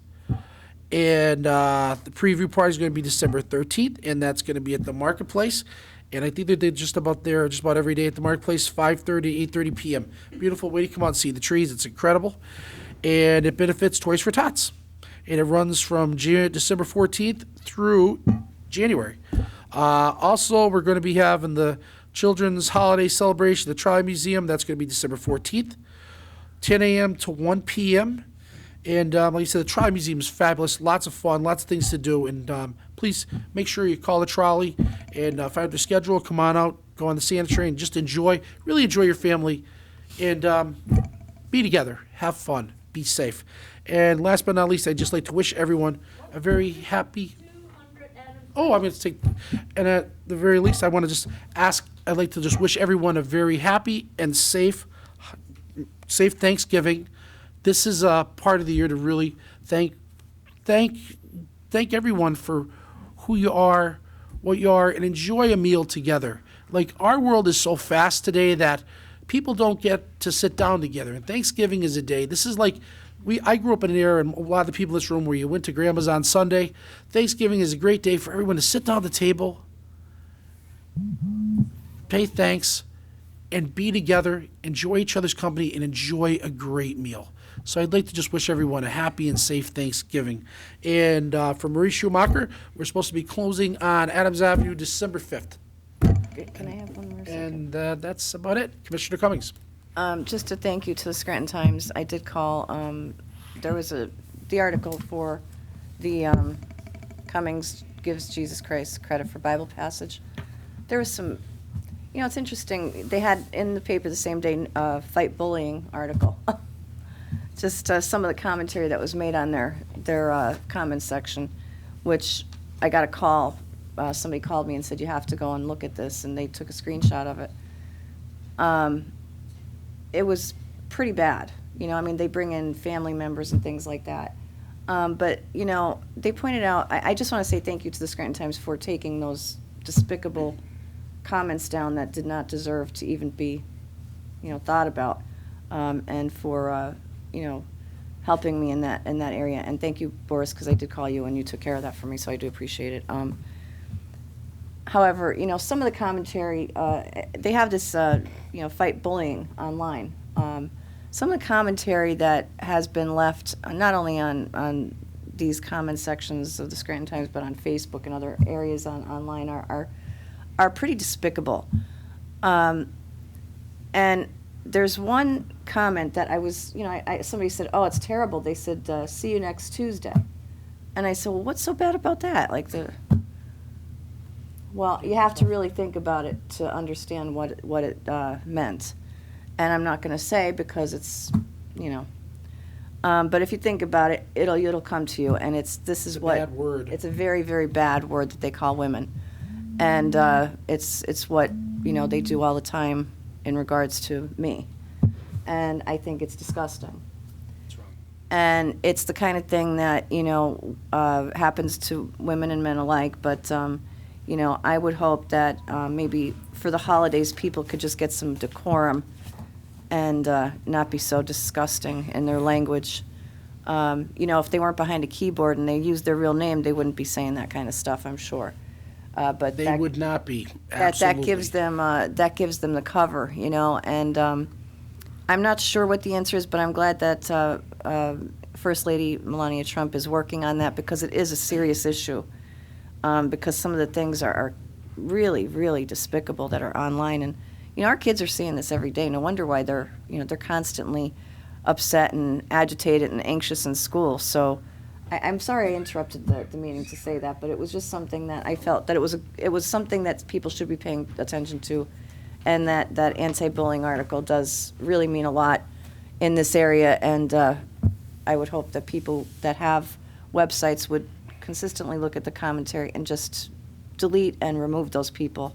and the preview party is going to be December 13th, and that's going to be at the marketplace. And I think they're just about every day at the marketplace, 5:30, 8:30 p.m. Beautiful way to come out and see the trees. It's incredible. And it benefits Toys for Tots. And it runs from December 14th through January. Also, we're going to be having the Children's Holiday Celebration at the Trolley Museum. That's going to be December 14th, 10 a.m. to 1 p.m. And like I said, the Trolley Museum is fabulous. Lots of fun, lots of things to do. And please make sure you call the Trolley and find out the schedule. Come on out, go on the Santa train, just really enjoy your family, and be together, have fun, be safe. And last but not least, I'd just like to wish everyone a very happy. I'm going to take, and at the very least, I'd like to just wish everyone a very happy and safe Thanksgiving. This is a part of the year to really thank everyone for who you are, what you are, and enjoy a meal together. Like, our world is so fast today that people don't get to sit down together, and Thanksgiving is a day. This is like, I grew up in an era, and a lot of the people in this room, where you went to grandma's on Sunday. Thanksgiving is a great day for everyone to sit down at the table, pay thanks, and be together, enjoy each other's company, and enjoy a great meal. So I'd like to just wish everyone a happy and safe Thanksgiving. And for Marie Schumacher, we're supposed to be closing on Adams Avenue December 5th. Can I have one more second? And that's about it. Commissioner Cummings. Just a thank you to the Scranton Times. I did call, there was the article for the Cummings gives Jesus Christ credit for Bible passage. There was some, it's interesting. They had in the paper the same day fight bullying article. Just some of the commentary that was made on their comments section, which I got a call. Somebody called me and said, you have to go and look at this, and they took a screenshot of it. It was pretty bad. They bring in family members and things like that. But, they pointed out, I just want to say thank you to the Scranton Times for taking those despicable comments down that did not deserve to even be, thought about, and for, helping me in that area. And thank you, Boris, because I did call you and you took care of that for me, so I do appreciate it. However, some of the commentary, they have this, fight bullying online. Some of the commentary that has been left, not only on these comment sections of the Scranton Times, but on Facebook and other areas online, are pretty despicable. And there's one comment that I was, somebody said, oh, it's terrible. They said, see you next Tuesday. And I said, well, what's so bad about that? Well, you have to really think about it to understand what it meant. And I'm not going to say because it's, but if you think about it, it'll come to you. And it's a bad word. It's a very, very bad word that they call women. And it's what, they do all the time in regards to me. And I think it's disgusting. That's wrong. And it's the kind of thing that, happens to women and men alike. But, I would hope that maybe for the holidays people could just get some decorum and not be so disgusting in their language. If they weren't behind a keyboard and they used their real name, they wouldn't be saying that kind of stuff, I'm sure. But They would not be, absolutely. That gives them the cover, and I'm not sure what the answer is, but I'm glad that First Lady Melania Trump is working on that because it is a serious issue. Because some of the things are really, really despicable that are online, and our kids are seeing this every day. No wonder why they're constantly upset and agitated and anxious in school. So I'm sorry I interrupted the meeting to say that, but it was just something that I felt that it was something that people should be paying attention to, and that anti-bullying article does really mean a lot in this area. And I would hope that people that have websites would consistently look at the commentary and just delete and remove those people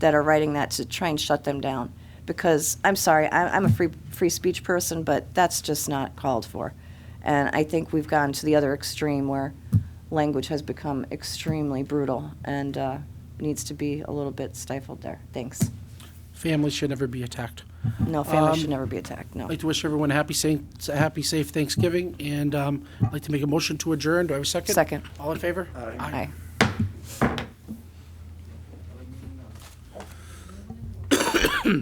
that are writing that to try and shut them down. Because I'm sorry, I'm a free speech person, but that's just not called for. And I think we've gone to the other extreme where language has become extremely brutal and needs to be a little bit stifled there. Thanks. Families should never be attacked. No, families should never be attacked, no. I'd like to wish everyone a happy, safe Thanksgiving, and I'd like to make a motion to adjourn. Do I have a second? Second. All in favor? Aye. Aye.